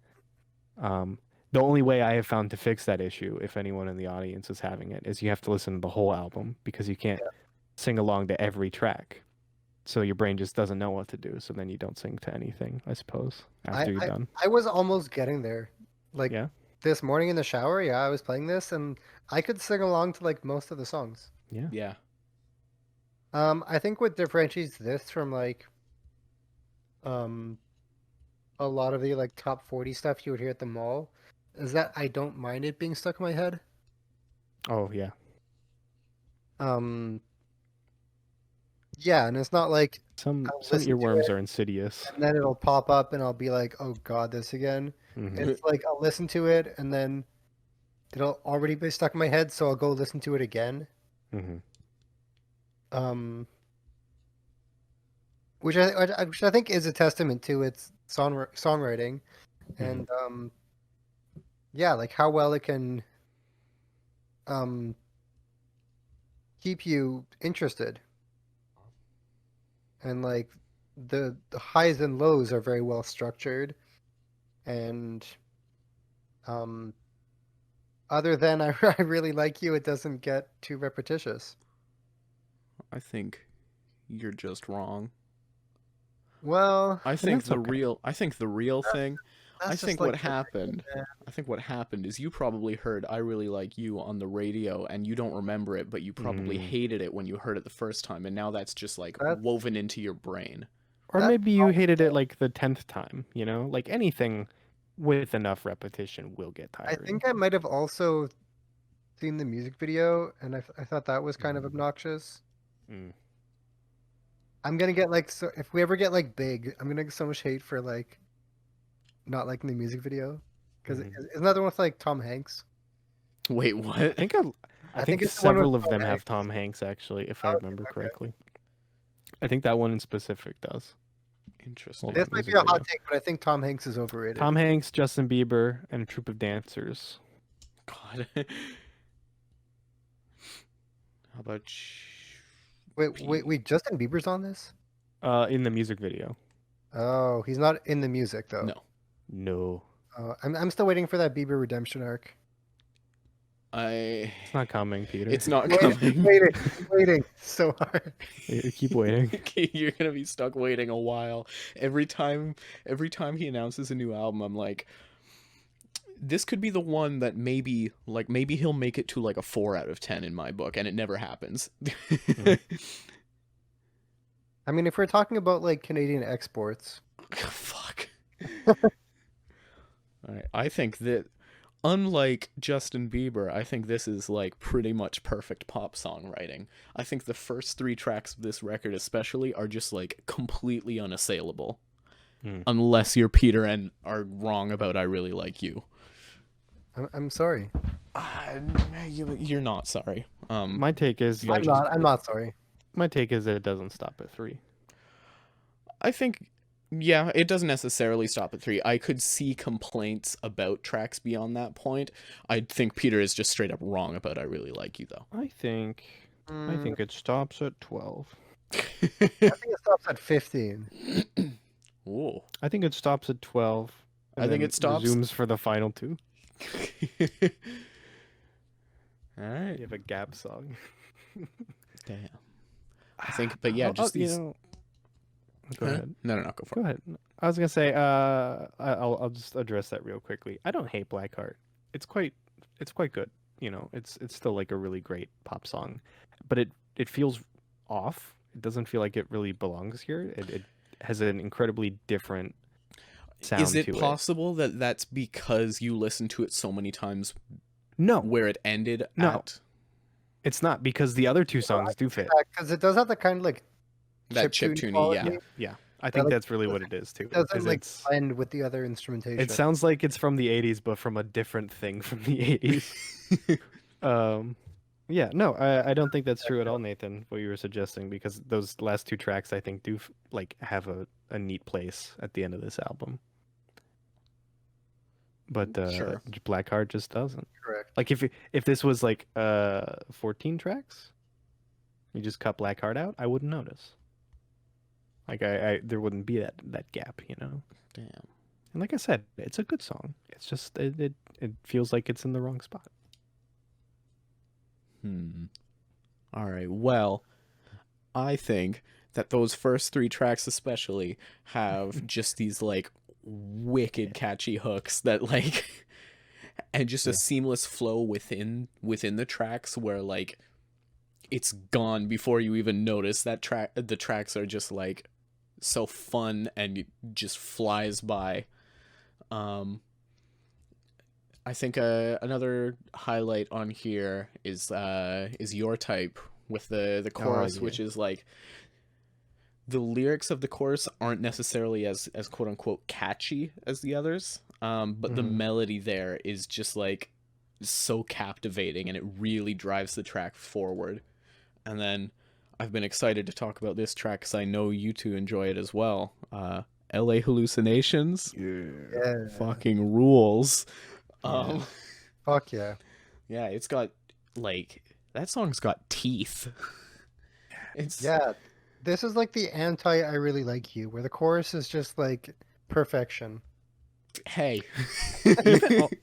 The only way I have found to fix that issue, if anyone in the audience is having it, is you have to listen to the whole album because you can't sing along to every track. So your brain just doesn't know what to do. So then you don't sing to anything, I suppose, after you're done. I was almost getting there. Like Yeah. this morning in the shower, yeah, I was playing this and I could sing along to like most of the songs. Yeah. Yeah. I think what differentiates this from like a lot of the like top 40 stuff you would hear at the mall is that I don't mind it being stuck in my head. Oh, yeah. Yeah, and it's not like Some I'll listen to earworms it, are insidious. and then it'll pop up and I'll be like, "Oh God, this again." Mhm. It's like I'll listen to it and then it'll already be stuck in my head, so I'll go listen to it again. Mhm. Which I think is a testament to its songwriting, and yeah, like how well it can keep you interested, and like the highs and lows are very well structured, and other than I really like you, it doesn't get too repetitious. I think you're just wrong. Well, I think that's the okay. real thing I that's think just like what happened yeah. I think what happened is you probably heard I Really Like You on the radio and you don't remember it, but you probably hated it when you heard it the first time, and now that's just like That's- woven into your brain. Or That's maybe you hated it like the 10th time, Like anything with enough repetition will get I tiring. think I might have also seen the music video, and I thought that was kind of obnoxious. Mm. I'm gonna get like so if we ever get like big, I'm gonna get so much hate for like not liking the music video because isn't that the one with like Tom Hanks? Wait, what? I think I think it's the one with several of Tom them have Hanks. Tom Hanks actually, if I Okay, remember okay. correctly. I think that one in specific does. Interesting. Hold This on, might be music a hot video. take, but I think Tom Hanks is overrated. Tom Hanks, Justin Bieber, and a troupe of dancers. God. How about Wait, Justin Bieber's on this? In the music video. Oh, he's not in the music though. No. No. I'm still waiting for that Bieber redemption arc. It's not coming, Peter. It's not coming. Waiting so hard. You keep waiting. You're gonna be stuck waiting a while. Every time he announces a new album, I'm like, this could be the one that maybe he'll make it to like a 4 out of 10 in my book, and it never happens. I mean, if we're talking about like Canadian exports, Fuck. All right, I think that unlike Justin Bieber, I think this is like pretty much perfect pop songwriting. I think the first 3 tracks of this record especially are just like completely unassailable. Unless you're Peter and are wrong about I Really Like You. I'm sorry. You're not sorry. My take is like I'm not sorry. My take is that it doesn't stop at 3. I think, yeah, it doesn't necessarily stop at 3. I could see complaints about tracks beyond that point. I think Peter is just straight up wrong about I Really Like You, though. I think it stops at 12. I think it stops at 15. Ooh. I think it stops at 12. I think it stops. Resumes for the final 2. All right. You have a Gap song. Damn. I think, but yeah, just these. Go ahead. No, go for it. Go ahead. I was gonna say, I'll just address that real quickly. I don't hate Blackheart. It's quite good. You know, it's still like a really great pop song, but it feels off. It doesn't feel like it really belongs here. It has an incredibly different sound. Is it to possible that that's because you listened to it so many times? No, Where it ended No. at it's not, because the other 2 songs do fit. Because it does have the kind of like that chiptune chiptune, quality. yeah. Yeah, I think like, that's really what it is too. It doesn't is like it's- blend with the other instrumentation. It sounds like it's from the 80s, but from a different thing from the 80s. Yeah, no, I don't think that's true at all, Nathan, what you were suggesting, because those last 2 tracks I think do like have a neat place at the end of this album. But Sure. Blackheart just doesn't. correct. Like if this was like 14 tracks, you just cut Blackheart out, I wouldn't notice. Like I there wouldn't be that gap, you know. Damn. And like I said, it's a good song. It's just it feels like it's in the wrong spot. All right. Well, I think that those first 3 tracks especially have just these like wicked catchy hooks that like and just a seamless flow within the tracks where like it's gone before you even notice that the tracks are just like so fun and it just flies by. I think another highlight on here is Your Type with the chorus, which is like the lyrics of the chorus aren't necessarily as quote unquote catchy as the others, but the melody there is just like so captivating and it really drives the track forward. And then I've been excited to talk about this track because I know you two enjoy it as well. LA Hallucinations, Yeah. fucking rules. Fuck yeah. Yeah, it's got like that song's got teeth. It's Yeah. This is like the anti I Really Like You, where the chorus is just like perfection. hey.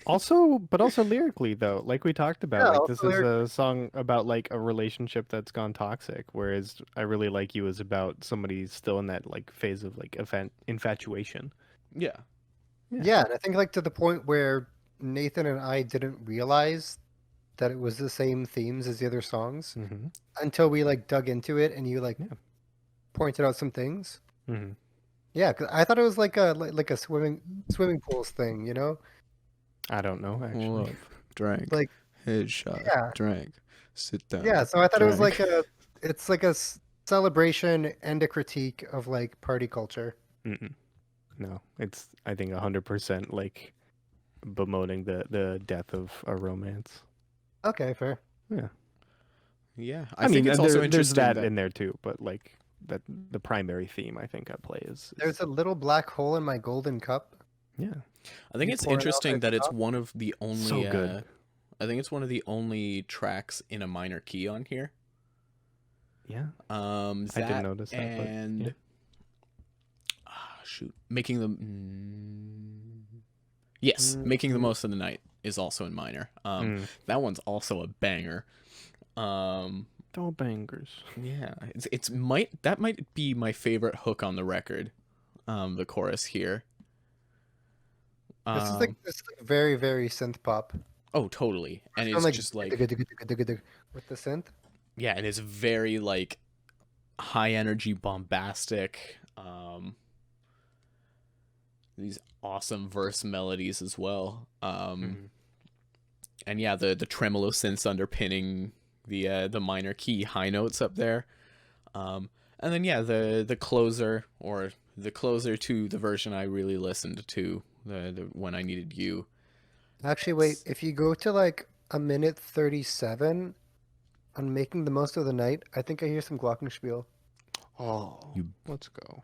also lyrically though, like we talked about, Yeah, like also this is a song about like a relationship that's gone toxic, whereas I Really Like You is about somebody still in that like phase of like infatuation. Yeah. Yeah, and I think like to the point where Nathan and I didn't realize that it was the same themes as the other songs Mm-hmm. until we like dug into it and you like pointed out some things. Mm-hmm. Yeah, because I thought it was like a swimming pools thing, you know? I don't know actually. Love, drank, Like headshot, yeah. drank, sit down. Yeah, so I thought it was drank. like it's like a celebration and a critique of like party culture. Mm-mm. No, it's I think 100% like bemoaning the death of a romance. Okay, fair. Yeah. Yeah, I think mean, it's also there's interesting that that in there too, but like that the primary theme I think at play is There's a little black hole in my golden cup. yeah. I think You it's pour it out interesting at that the it's top. one of the only. So good. I think it's one of the only tracks in a minor key on here. Yeah. I I didn't notice that, but, and yeah. shoot, making the yes, making the most of the night is also in minor. That one's also a banger. All bangers. Yeah, that might be my favorite hook on the record. The chorus here. This is like very, very synth pop. Oh, totally, and Kinda it's just like with the synth. yeah, and it's very like high energy, bombastic. These awesome verse melodies as well. And yeah, the tremolo synths underpinning the minor key high notes up there. And then yeah, the closer to the version I really listened to, the When I Needed You. Actually, wait. If you go to like a minute 37, On making the most of the night, I think I hear some glockenspiel. Oh, You- let's go.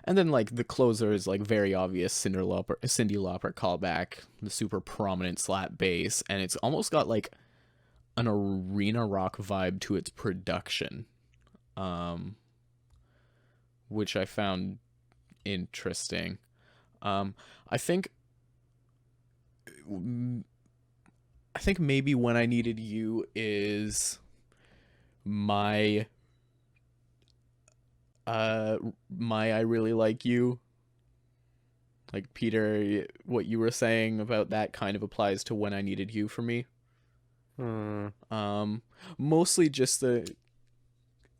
And then like the closer is like very obvious Cyndi Lauper callback, the super prominent slap bass, and it's almost got like an arena rock vibe to its production, which I found interesting. I think maybe When I Needed You is my I Really Like You. Like Peter, what you were saying about that kind of applies to When I Needed You for me. Mostly just the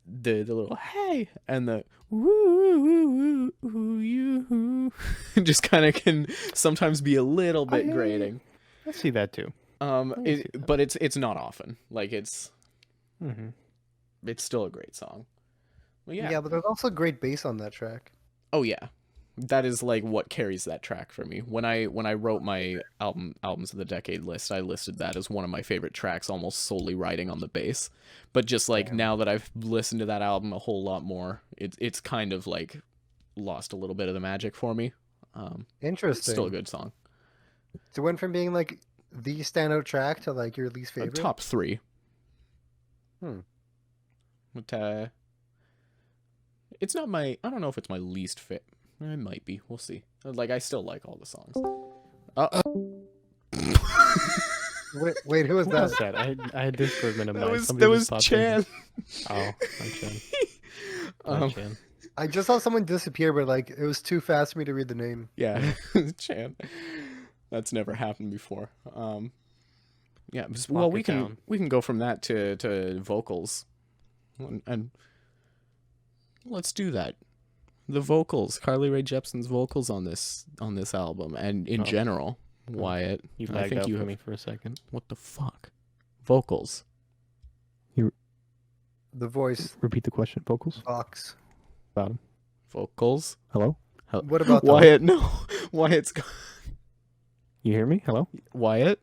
little hey and the woo woo woo woo you just kind of can sometimes be a little bit grating. I see that too. But it's not often. Like it's still a great song. Well, Yeah, but there's also great bass on that track. Oh yeah, that is like what carries that track for me. When I wrote my albums of the decade list, I listed that as one of my favorite tracks, almost solely riding on the bass. But just like now that I've listened to that album a whole lot more, it's kind of like lost a little bit of the magic for me. Interesting. It's still a good song. So it went from being like the standout track to like your least favorite. Top 3. But it's not my. I don't know if it's my least fit. It might be. We'll see. Like I still like all the songs. Wait, who was What that? was that? I had Discord minimized. That was just Chan. Oh, hi, Chan. Hi, Chan. I just saw someone disappear, but like it was too fast for me to read the name. Yeah, Chan. That's never happened before. Yeah. Well, we can go from that to vocals, and let's do that. The vocals, Carly Rae Jepsen's vocals on this album, and in general, Wyatt. You I lagged think out you for have me for a second. What the fuck? Vocals. The voice Repeat the question. Vocals. box. Bottom. Vocals. Hello. What about Wyatt? No, Wyatt's. You hear me? Hello. Wyatt.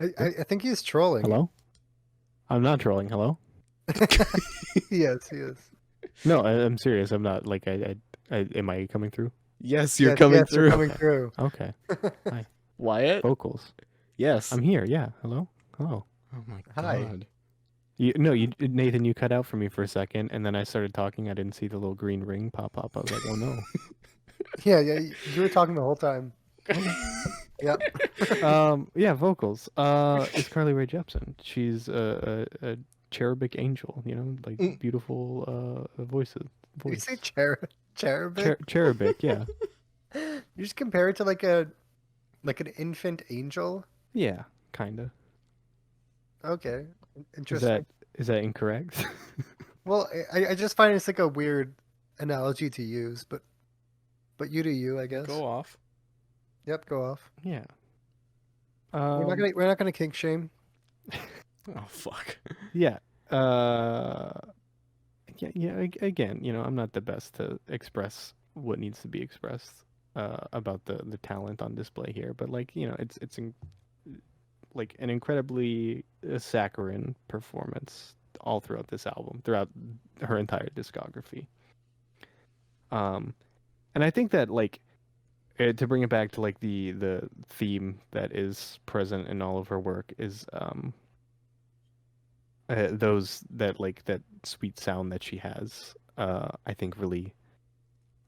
I think he's trolling. Hello. I'm not trolling. Hello. Yes, he is. No, I'm serious. I'm not. Like, am I coming through? Yes, you're Yes, coming yes, through. You're coming through. Okay. Wyatt. Vocals. Yes. I'm here. Yeah. Hello. Hello. Oh my Hi. god. Nathan, you cut out for me for a second, and then I started talking. I didn't see the little green ring pop up. I was like, oh no. Yeah, you were talking the whole time. Yep. Yeah, vocals. It's Carly Rae Jepsen. She's a cherubic angel, like beautiful voices. Did you say cherubic? Cherubic, yeah. You just compare it to like an infant angel? Yeah, kinda. Okay. Interesting. Is that incorrect? Well, I just find it's like a weird analogy to use, but you do you, I guess. Go off. Yep, go off. Yeah. We're not gonna kink shame. Oh fuck. Yeah. Yeah. Again, I'm not the best to express what needs to be expressed about the talent on display here, but like it's like an incredibly saccharine performance all throughout this album, throughout her entire discography. And I think that like to bring it back to like the theme that is present in all of her work is those that sweet sound that she has. I think really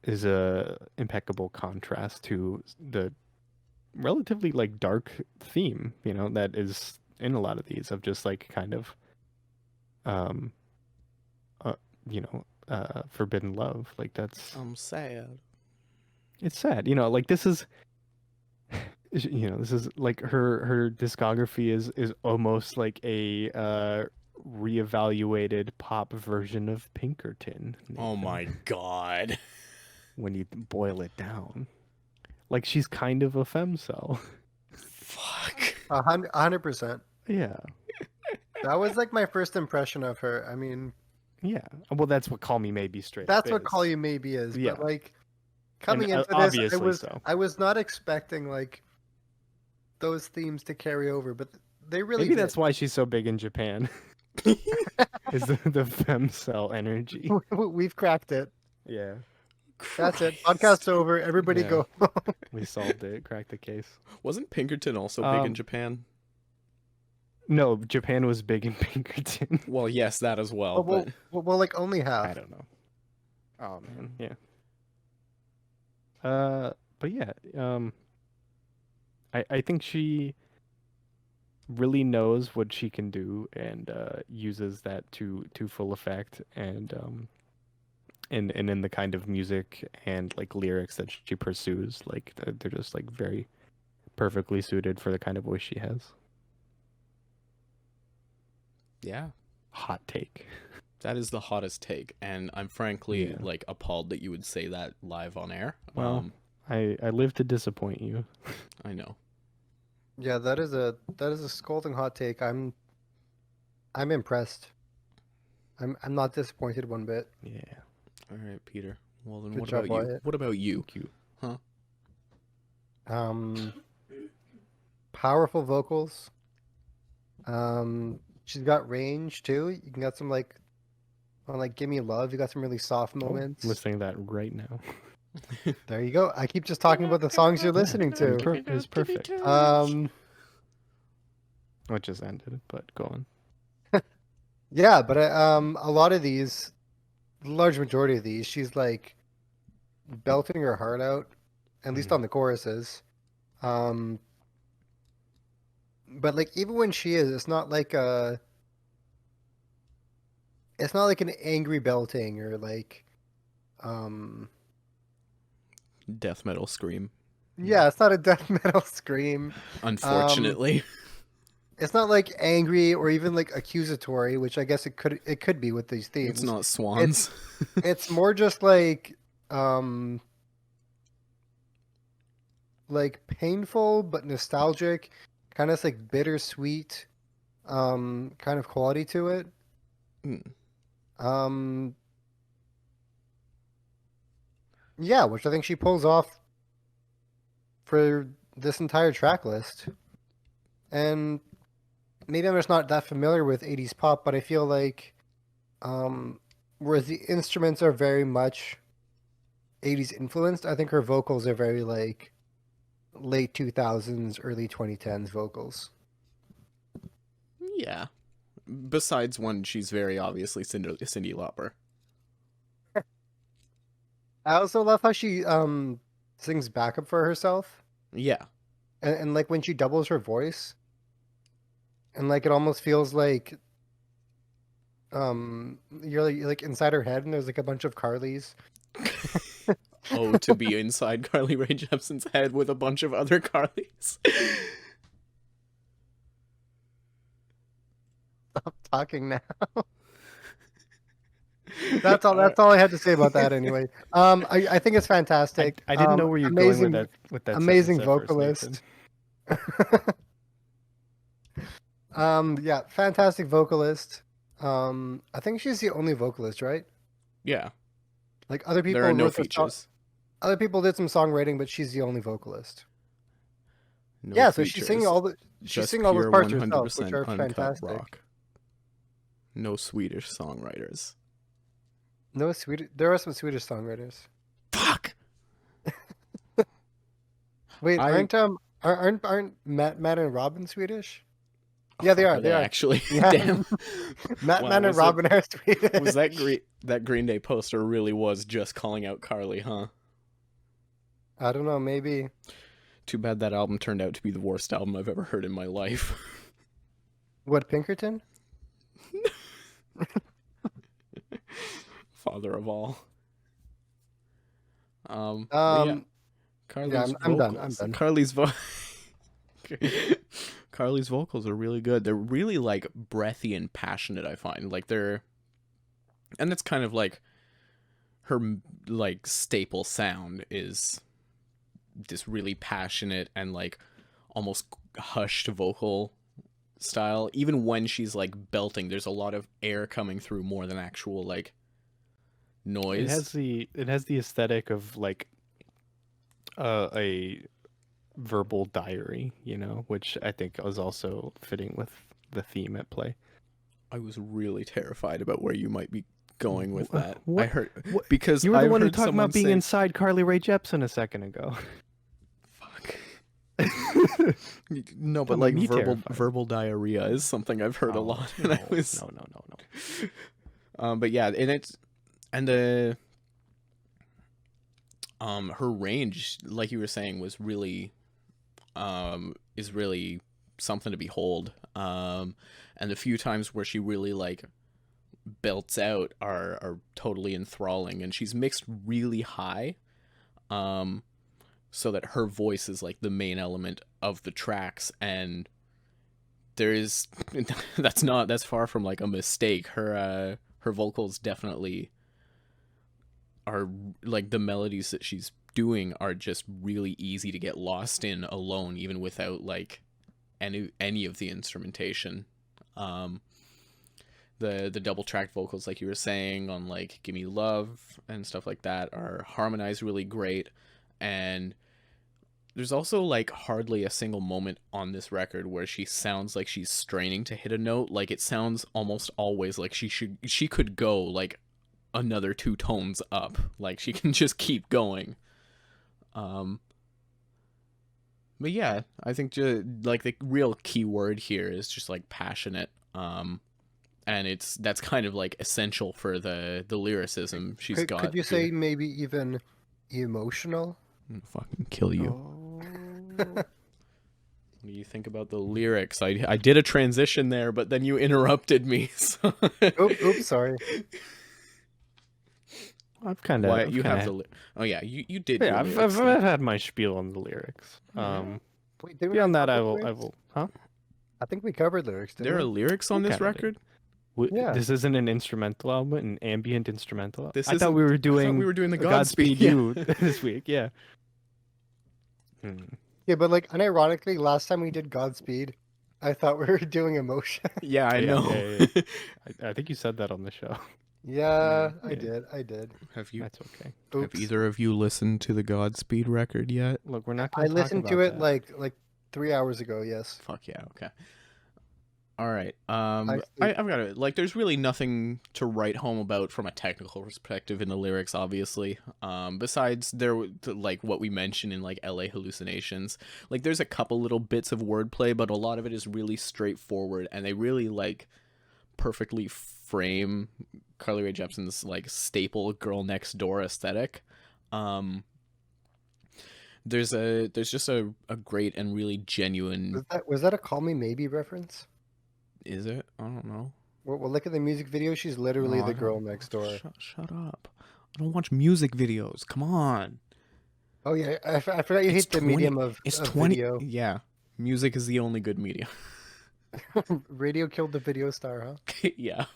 is a impeccable contrast to the relatively like dark theme, that is in a lot of these of just like kind of forbidden love. Like that's I'm sad. it's sad, like this is this is like her discography is almost like a reevaluated pop version of Pinkerton. Oh my god. When you boil it down, like she's kind of a femcel. Fuck. 100%. Yeah. That was like my first impression of her. I mean, Yeah. Well, that's what Call Me Maybe straight that's up what is. Call You Maybe is. Yeah. But like coming And, into this, obviously so. I was not expecting like those themes to carry over, but They really Maybe did. that's why she's so big in Japan. Is the femcell energy? We've cracked it. Yeah, That's it. Christ. Podcast's over. Everybody Yeah. go. we solved it. Cracked the case. Wasn't Pinkerton also big in Um, Japan? No, Japan was big in Pinkerton. Well, yes, that as well. Well, like only half. I don't know. Oh man, yeah. But yeah, I think she really knows what she can do and uses that to full effect, and in the kind of music and like lyrics that she pursues, like they're just like very perfectly suited for the kind of voice she has. Yeah, Hot take. that is the hottest take, and I'm frankly Yeah. like appalled that you would say that live on air. Well, I live to disappoint you. I know. Yeah, that is a scolding hot take. I'm impressed. I'm not disappointed one bit. Yeah. All right, Peter. Well, then Good what job, about you? Wyatt. What about you? Thank you. Powerful vocals. She's got range too. You can get some like on like "Give Me Love." You got some really soft moments. Listening to that right now. There you go. I keep just talking about the songs you're listening to. It's perfect. It just ended, but go on. Yeah, but a lot of these, the large majority of these, she's like belting her heart out, at least Mhm. on the choruses. But like even when she is, it's not like an angry belting or like, Death metal scream. yeah, it's not a death metal scream. Unfortunately. It's not like angry or even like accusatory, which I guess it could be with these themes. It's not swans. It's more just like painful but nostalgic, kind of like bittersweet kind of quality to it. Mm. Yeah, which I think she pulls off for this entire track list. And maybe I'm just not that familiar with 80s pop, but I feel like whereas the instruments are very much 80s influenced, I think her vocals are very like late 2000s, early 2010s vocals. Yeah. Besides when she's very obviously Cyndi Lauper. I also love how she sings backup for herself, Yeah. and like when she doubles her voice, and like it almost feels like you're like inside her head, and there's like a bunch of Carlys. Oh, to be inside Carly Rae Jepsen's head with a bunch of other Carlys. Stop talking now. That's all I had to say about that anyway. I think it's fantastic. I didn't know where you're amazing, going with that amazing sentence at first, vocalist. Nathan. Yeah, fantastic vocalist. I think she's the only vocalist, right? Yeah. Like other people There are no wrote the features. other people did some songwriting, but she's the only vocalist. No Yeah, so features. she's singing all the Just singing all those pure parts herself, 100% which are uncut fantastic. rock. No Swedish songwriters. No Swedish. There are some Swedish songwriters. Fuck. Wait, I- aren't Matt and Robin Swedish? Yeah, they are. They are. actually. Yeah. Damn. Matt Wow, and was Robin are Swedish. Was that Green Day poster really was just calling out Carly, huh? I don't know. Maybe. Too bad that album turned out to be the worst album I've ever heard in my life. What, Pinkerton? Father of all. But Um, Carly's yeah, I'm done, vocals. I'm done. Carly's vocals are really good. They're really like breathy and passionate, I find. Like and that's kind of like her like staple sound is this really passionate and like almost hushed vocal style. Even when she's like belting, there's a lot of air coming through more than actual like noise. It has the aesthetic of like a verbal diary, which I think was also fitting with the theme at play. I was really terrified about where you might be going with that. What? I heard What? because You were the I've one who heard talked someone about being say, inside Carly Rae Jepsen a second ago. Fuck. No, but Got like me verbal terrified. diarrhea is something I've heard a lot, and I was No. but yeah, her range, like you were saying, was really is really something to behold. And the few times where she really like belts out are totally enthralling, and she's mixed really high, so that her voice is like the main element of the tracks, and there's that's far from like a mistake. Her vocals definitely are like, the melodies that she's doing are just really easy to get lost in alone, even without like any of the instrumentation. The double track vocals, like you were saying, on like Gimme Love and stuff like that, are harmonized really great. And there's also like hardly a single moment on this record where she sounds like she's straining to hit a note. Like, it sounds almost always like she could go like another 2 tones up. Like, she can just keep going. But yeah, I think like the real key word here is just like passionate. And that's kind of like essential for the lyricism she's got. Could you say maybe even emotional? I'm gonna fucking kill you. What do you think about the lyrics? I did a transition there, but then you interrupted me. So. Oops, sorry. I've kind of. Wyatt, you have the. Oh yeah, you did. Yeah, your I've lyrics. had my spiel on the lyrics. Wait, didn't we Beyond that, cover I will. lyrics? Huh? I think we covered lyrics. Didn't There are we? lyrics on We this kinda record. Yeah. This isn't an instrumental album, an ambient instrumental. This I thought isn't- we were I thought doing. we were doing the Godspeed Godspeed, yeah. You this week. Yeah. Yeah, but like unironically, last time we did Godspeed, I thought we were doing Emotion. Yeah, I Yeah, know. yeah. I think you said that on the show. Yeah, I Yeah. did. Have you? That's okay. Have Oops. either of you listened to the Godspeed record yet? Look, we're not I going to talk listened about to it that. like 3 hours ago. Yes. Fuck yeah. Okay. All right. I I've got it. Like, there's really nothing to write home about from a technical perspective in the lyrics, obviously. Besides like what we mentioned in like LA Hallucinations. Like, there's a couple little bits of wordplay, but a lot of it is really straightforward, and they really like perfectly frame Carly Rae Jepsen's like staple girl next door aesthetic. There's just a great and really genuine. Was that a Call Me Maybe reference? Is it? I don't know. Well, look at the music video. She's literally No, the I girl don't- next door. Shut up. I don't watch music videos. Come on. Oh yeah, I forgot you It's hate the 20 medium of It's of 20. video. Yeah. Music is the only good media. Radio killed the video star, huh? Yeah.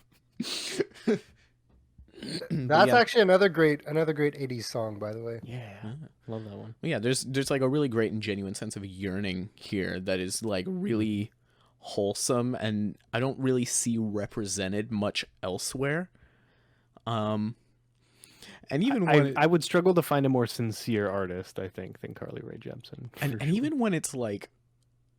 That's actually another great 80s song, by the way. Yeah. Love that one. Yeah, there's like a really great and genuine sense of yearning here that is like really wholesome, and I don't really see represented much elsewhere. And even when I would struggle to find a more sincere artist, I think, than Carly Rae Jepsen. and even when it's like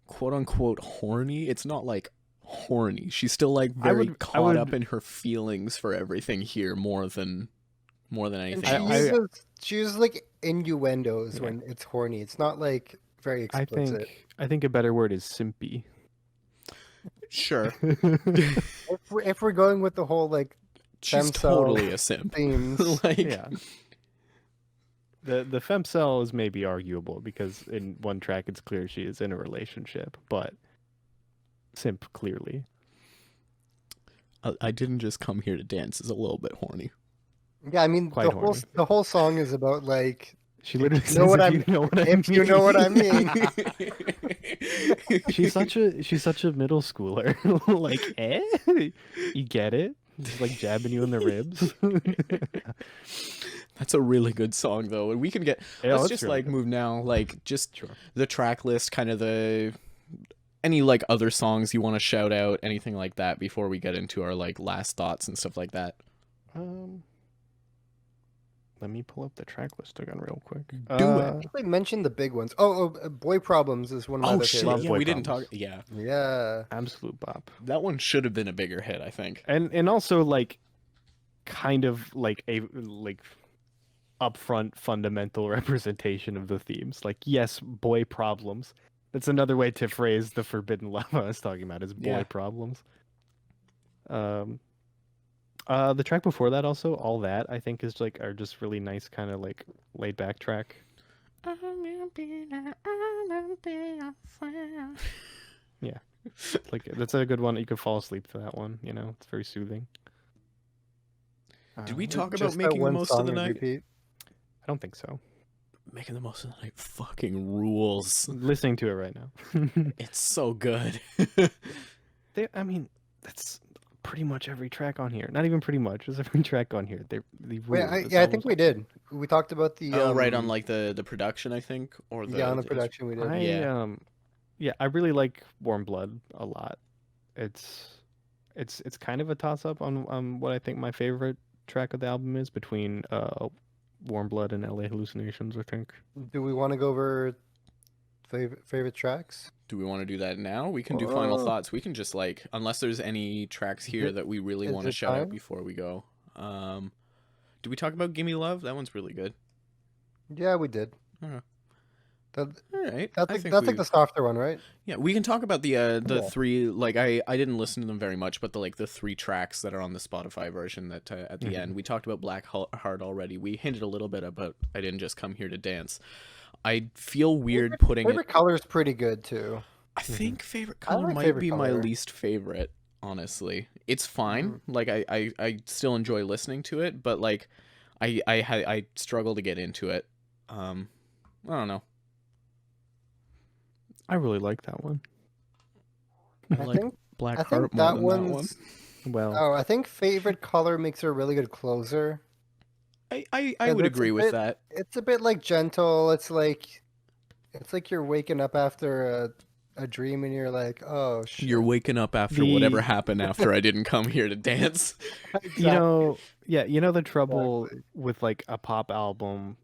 quote unquote horny, it's not like horny. She's still like very caught up in her feelings for everything here more than anything And else. she uses like innuendos when it's horny. It's not like very explicit. I think a better word is simpy. Sure. If we're going with the whole like She's femcel totally a simp. themes, Like, Yeah. The femcel is maybe arguable because in one track it's clear she is in a relationship, but simp clearly. I didn't just come here to dance is a little bit horny. yeah, I mean Quite the whole song is about like She literally you says, know what if you know what I if you know what I mean. She's such a middle schooler. Like, you get it? Just like jabbing you in the ribs. That's a really good song though, and we can get. Yeah, let's it's just really like good. move now, like just Sure. the track list, kind of any like other songs you want to shout out, anything like that before we get into our like last thoughts and stuff like that. let me pull up the track list again real quick. Do it. I think we mentioned the big ones. Boy Problems is one of my Oh other shit! favorites. Yeah, Boy we didn't talk. Problems. Yeah, Yeah. Absolute bop. that one should have been a bigger hit, I think. And also like kind of like a like upfront fundamental representation of the themes. Like, yes, boy problems. That's another way to phrase the forbidden love I was talking about is boy Yeah. problems. The track before that also, All That, I think is like are just really nice kind of like laid back track. Yeah. Like that's a good one. You could fall asleep to that one, you know. It's very soothing. Did we Uh, talk about Just that making the one most of song the on night? repeat. I don't think so. Making the most of the night fucking rules. Listening to it right now. It's so good. I mean, that's pretty much every track on here. Not even pretty much. It's every track on here. They rule. Wait, This I think album's we did. We talked about the Oh, right, on like the production, I think, or the yeah, on the production we did. I really like Warm Blood a lot. It's kind of a toss up on what I think my favorite track of the album is between Warm Blood and LA Hallucinations, I think. Do we want to go over favorite tracks? Do we want to do that now? We can do final Oh. thoughts. We can just like, unless there's any tracks here that we really is want to it shout out time? before we go. Do we talk about Gimme Love? That one's really good. Yeah, we did. Okay. That, All right. that's I like, think that's we- like the softer one, right? Yeah, we can talk about the Cool. three. Like I didn't listen to them very much, but the three tracks that are on the Spotify version that at the end we talked about Black Heart already. We hinted a little bit about I Didn't Just Come Here to Dance. I feel weird putting Favorite it. Color is pretty good too. I think Favorite I Color like might Favorite be my Color. least favorite. Honestly, it's fine. Like I still enjoy listening to it, but like I struggle to get into it. I don't know. I really like that one. I like think Black I Heart think more that than that one. one's. Well, Oh, I think Favorite Color makes her a really good closer. I Yeah, would that's a agree with bit- that. It's a bit like gentle. It's like you're waking up after a dream and you're like, oh shit. You're waking up after The- whatever happened after I didn't come here to dance. you know, the trouble Exactly. with like a pop album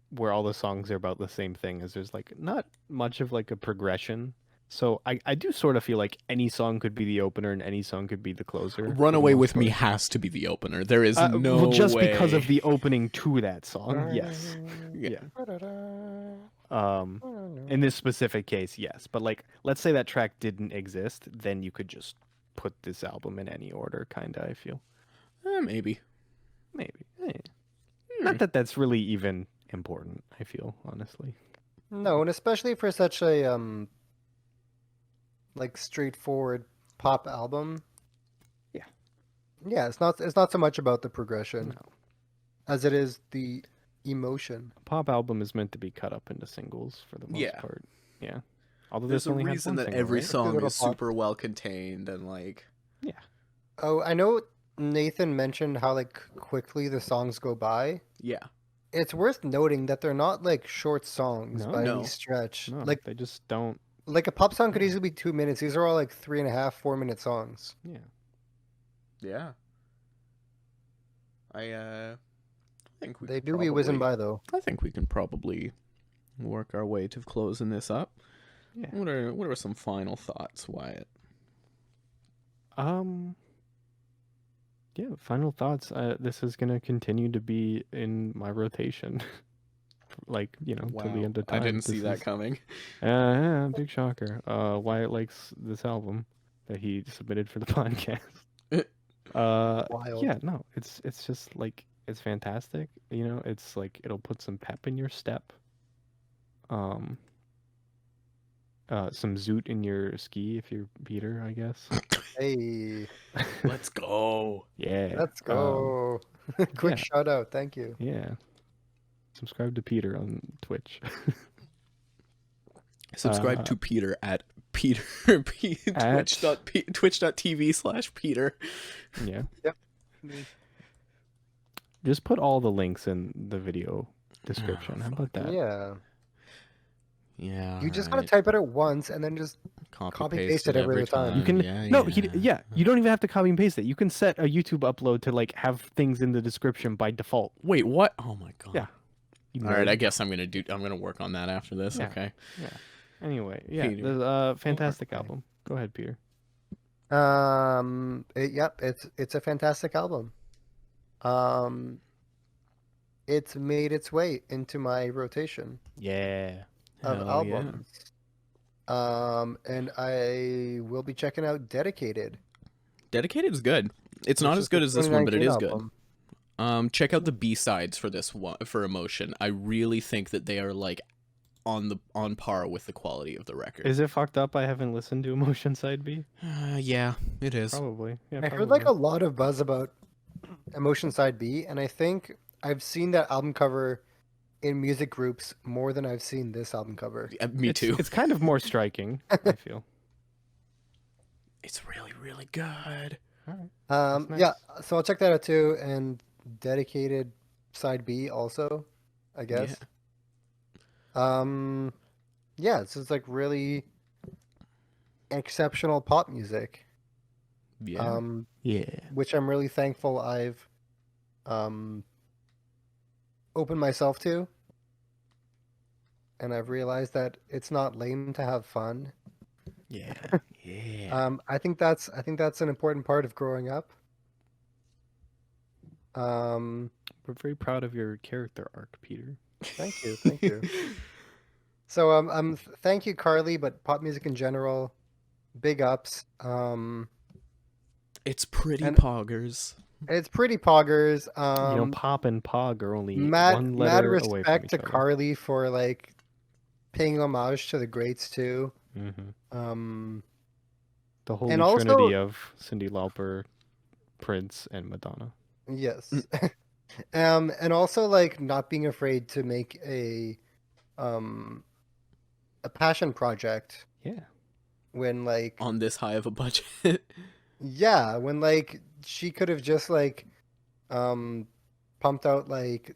where all the songs are about the same thing is there's like not much of like a progression. So I do sort of feel like any song could be the opener and any song could be the closer. for the Runaway most with Me part. has to be the opener. There is no well, just way. because of the opening to that song, yes. Yeah. In this specific case, yes. But like, let's say that track didn't exist, then you could just put this album in any order, kinda. I feel Maybe. maybe. Not that that's really even important. I feel honestly. No, and especially for such a like straightforward pop album. Yeah. Yeah, it's not so much about the progression No. as it is the emotion. A pop album is meant to be cut up into singles for the most Yeah. part. Yeah. Although There's this a only had reason one that single, every right? song Little is pop. super well contained and like. Oh, I know Nathan mentioned how like quickly the songs go by. Yeah. It's worth noting that they're not like short songs by No. any stretch. No, Like they just don't. a pop song could easily be 2 minutes. These are all like 3.5, 4 minute songs. Yeah. Yeah. I think we They could do be whizzing probably- by though. I think we can probably work our way to closing this up. Yeah. What are some final thoughts, Wyatt? Yeah, final thoughts. This is gonna continue to be in my rotation. Like, till the end of I time. didn't see This that is- coming. Yeah, big shocker. Wyatt likes this album that he submitted for the podcast. Wild. Yeah, no, it's just like it's fantastic. It's like it'll put some pep in your step. Some zoot in your ski if you're Peter, I guess. Hey, Let's go. Yeah. let's go. Quick yeah. shout out. Thank you. Yeah. Subscribe to Peter on Twitch. Subscribe to Peter at Peter twitch.tv/Peter. Yeah. Yep. Just put all the links in the video description. How about that? Yeah. Yeah. You just gotta right. type it out once and then just Copy paste it every every other time. You can Yeah, no, yeah. you don't even have to copy and paste it. You can set a YouTube upload to like have things in the description by default. Wait, what? Oh my god. Yeah. You All right, I nerd. guess I'm gonna work on that after this. Yeah. Okay. Yeah. Anyway, yeah, Peter. the fantastic Okay. album. Go ahead, Peter. Yep, it's a fantastic album. Um, it's made its way into my rotation Yeah. of Hell yeah. albums. And I will be checking out Dedicated, Dedicated is good. It's which not is as good the as this one, but it 2019 is good. album. Check out the B-sides for this one for Emotion. I really think that they are like on par with the quality of the record. Is it fucked up I haven't listened to Emotion Side B? Yeah, it is. Probably. Yeah, I probably. heard like a lot of buzz about Emotion Side B, and I think I've seen that album cover in music groups more than I've seen this album cover. Me too. It's kind of more striking, I feel. It's really, really good. All right. That's Yeah, nice. so I'll check that out too, and Dedicated Side B also, I guess. Yeah, it's just like really exceptional pop music. Yeah. Yeah. Which I'm really thankful I've opened myself to. And I've realized that it's not lame to have fun. Yeah. Yeah. I think that's an important part of growing up. We're very proud of your character arc, Peter. Thank you, thank you. So thank you, Carly, but pop music in general, big ups. It's pretty and- poggers. It's pretty poggers. Pop and Pog are only Mad one letter away from respect each to other. Carly for like paying homage to the greats too. Mm-hmm. The holy and also- trinity of Cyndi Lauper, Prince, and Madonna. Yes. And also like not being afraid to make a passion project Yeah. when like On this high of a budget. yeah, when like she could have just like pumped out like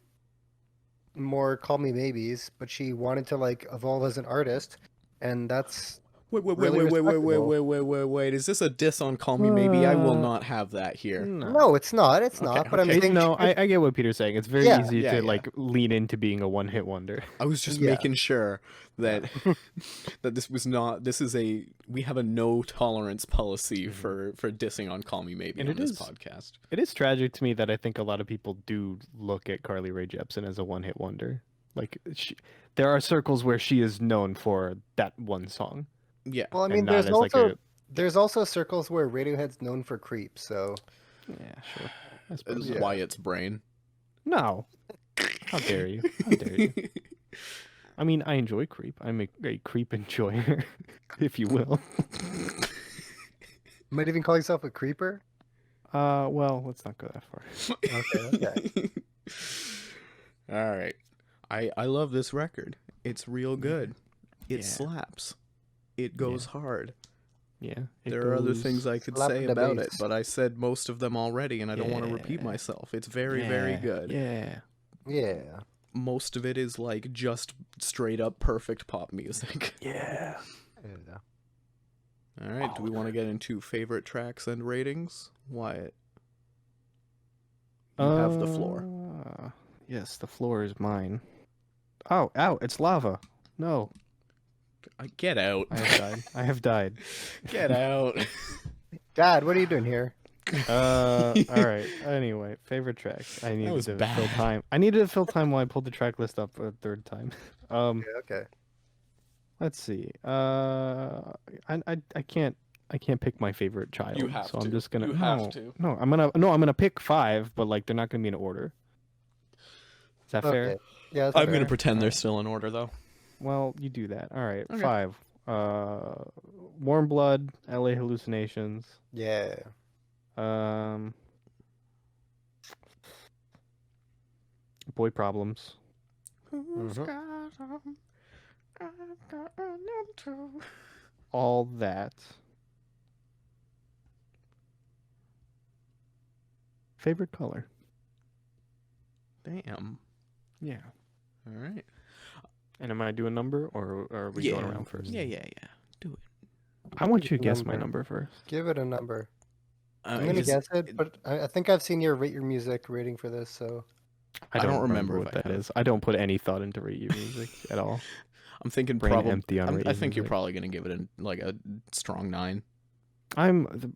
more Call Me Maybes, but she wanted to like evolve as an artist, and that's Wait, Really respectable. wait. Is this a diss on Call Me Maybe? I will not have that here. no, it's not. It's Okay, not. But I'm okay. saying No, I get what Peter's saying. It's very Yeah. easy Yeah, to yeah. like lean into being a one-hit wonder. I was just Yeah. making sure that that this was not. This is we have a no tolerance policy for dissing on Call Me Maybe And on it this is. podcast. It is tragic to me that I think a lot of people do look at Carly Rae Jepsen as a one-hit wonder. Like, there are circles where she is known for that one song. Yeah. well, I and mean, not there's as, also like, there's also circles where Radiohead's known for Creep. So Yeah, sure. I suppose. Yeah. Wyatt's brain. No. How dare you? How dare you? I mean, I enjoy Creep. I'm a Creep enjoyer, if you will. you might even call yourself a creeper. Well, let's not go that far. Okay. All right. I love this record. It's real good. It Yeah. slaps. It goes hard. Yeah. it There are other goes- things I could slap say the about it, bass. but I said most of them already, and I don't want to repeat Yeah. myself. It's very, very Yeah, good. Yeah. Yeah. Most of it is like just straight up perfect pop music. Yeah. Yeah. All right, do we want to get into favorite tracks and ratings? Wyatt, you have the floor. Yes, the floor is mine. Oh, ow, it's lava. No, Get out. I have died. I have died. Get out. Dad, what are you doing here? All right. Anyway, favorite tracks. I needed was to fill bad. time. I needed to fill time while I pulled the track list up for a third time. Okay. Let's see. I can't pick my favorite child. You have so I'm to. just gonna You have to. No, I'm gonna pick 5, but like they're not gonna be in order. Is that fair? Okay. Yeah. that's I'm fair. going to pretend they're still in order, though. Well, you do that. All right. Okay. 5. Warm Blood, LA Hallucinations. Yeah. Boy Problems. All that. Favorite color. Damn. Yeah. All right. And am I doing number or are we going around first? Yeah. Do it. I want you to Give a guess my number. number first. Give it a number. I'm gonna Because guess it, but I think I've seen your rate your music rating for this, so I don't don't remember remember if what I that have. is. I don't put any thought into rate your music at all. I'm thinking Brain probably. empty on rate I your think you're music. probably gonna give it a strong 9.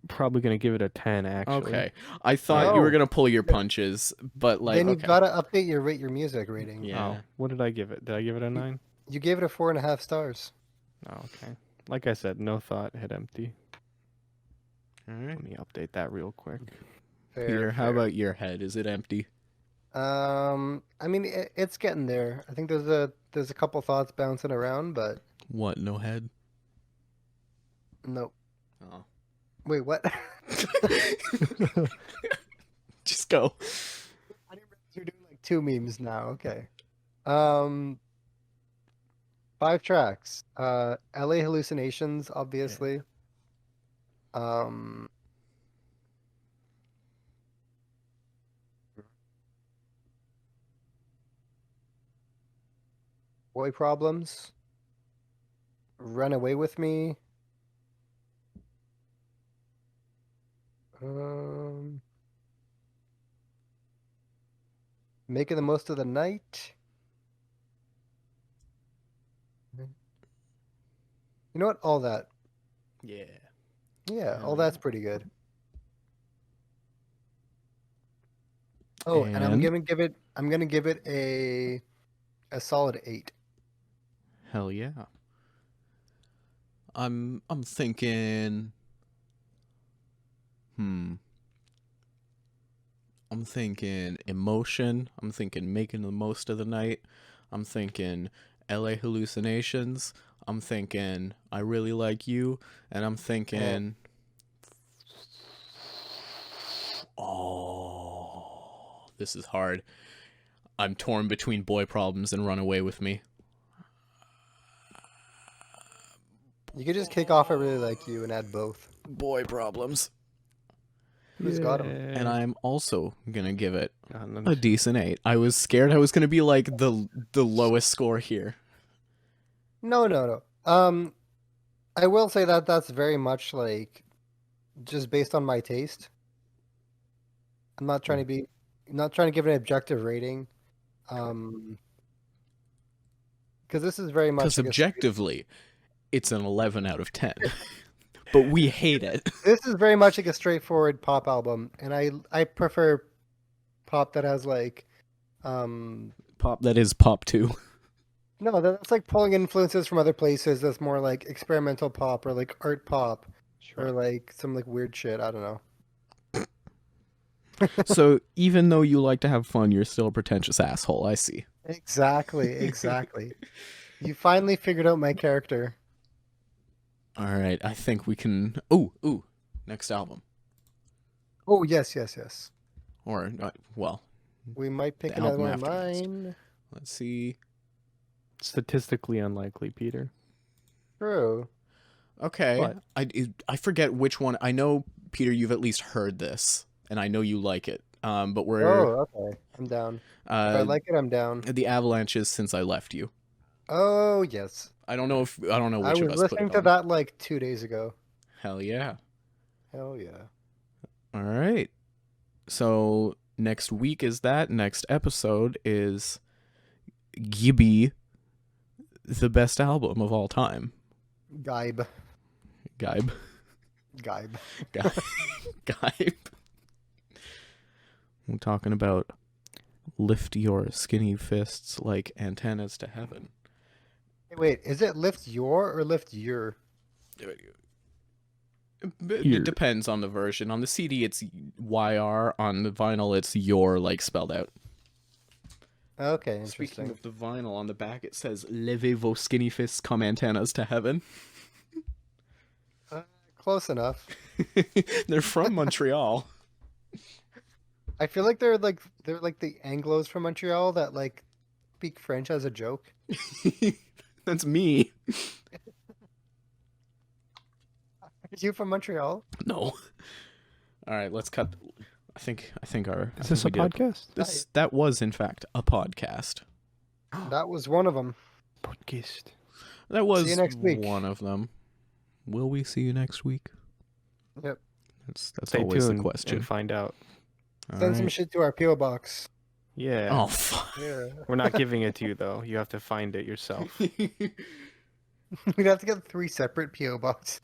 Probably gonna give it a 10 actually. Okay. I thought you were No. gonna pull your punches, but like then you've okay. got to update your rate your music rating. Yeah. Oh, what did I give it? Did I give it a 9? You gave it a 4.5 stars. Oh, okay. Like I said, no thought, head empty. All right. Let me update that real quick. Fair, Peter, how fair. about your head? Is it empty? I mean, it's getting there. I think there's a couple thoughts bouncing around, but What? No head? no. Oh. Wait, what? Just go. I didn't realize you're doing like 2 memes now. Okay. 5 tracks. LA Hallucinations, obviously. Boy Problems. Run Away With Me. Making the Most of the Night. You know what? All that. Yeah. Yeah, all Hell that's yeah. pretty good. Oh, and I'm And? gonna give it a solid 8. Hell yeah. I'm thinking. I'm thinking emotion. I'm thinking making the most of the night. I'm thinking LA Hallucinations. I'm thinking I really like you, and I'm thinking. Oh, this is hard. I'm torn between Boy Problems and Run Away With Me. You could just kick off I Really Like You and add both. Boy Problems. Who's got 'em? And I'm also gonna give it I'm a decent 8. I was scared I was gonna be like the lowest score here. No. I will say that that's very much like just based on my taste. I'm not trying to give it an objective rating. Because this is very much Because like objectively, it's an 11 out of 10. But we hate it. this is very much like a straightforward pop album, and I prefer pop that has like Pop that is pop too. no, that's like pulling influences from other places. That's more like experimental pop or like art pop or like some like weird shit. I don't know. So even though you like to have fun, you're still a pretentious asshole. I see. Exactly. You finally figured out my character. All right, I think we can. Ooh, next album. Oh yes. Or well, We might pick The another album one of afterwards. mine. let's see. Statistically unlikely, Peter. True. Okay, What? I forget which one. I know, Peter, you've at least heard this, and I know you like it. But we're Oh, okay. I'm down. If I like it, I'm down. the Avalanches Since I Left You. Oh yes. I don't know I which was of us put listening it to on. that like 2 days ago. Hell yeah! Hell yeah. All right. So next week is that. Next episode is Gibby, the best album of all time. Gaib. Gaib. Gaib. We're talking about lift your skinny fists like antennas to heaven. Hey, wait, is it lift your or lift your? It depends on the version. On the CD, it's YR. On the vinyl, it's your, like, spelled out. Okay, interesting. Speaking of the vinyl, on the back it says "Levez vos skinny fists comme antennas to heaven." Close enough. They're from Montreal. I feel like they're like the Anglos from Montreal that like speak French as a joke. That's me. Are you from Montreal? No. All right, let's cut. I think our. Is this a podcast? That was in fact a podcast. That was one of them. Podcast. That was See you next week. one of them. Will we see you next week? Yep. That's Stay always the tuned question. and find out. Send some shit to our PO box. Yeah. Oh, fuck. Yeah. We're not giving it to you though. You have to find it yourself. We'd have to get 3 separate PO boxes.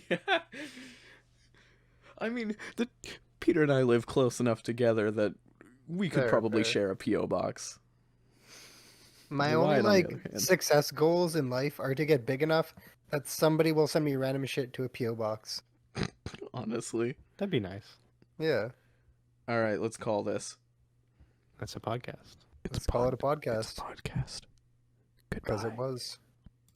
Yeah. I mean, Peter and I live close enough together that we could Fair, probably fair. share a PO box. My Wyatt, only on the like other hand. success goals in life are to get big enough that somebody will send me random shit to a PO box. Honestly. That'd be nice. Yeah. All right, let's call this. That's a podcast. Let's call it a It's podcast. a podcast. Because it Goodbye. was.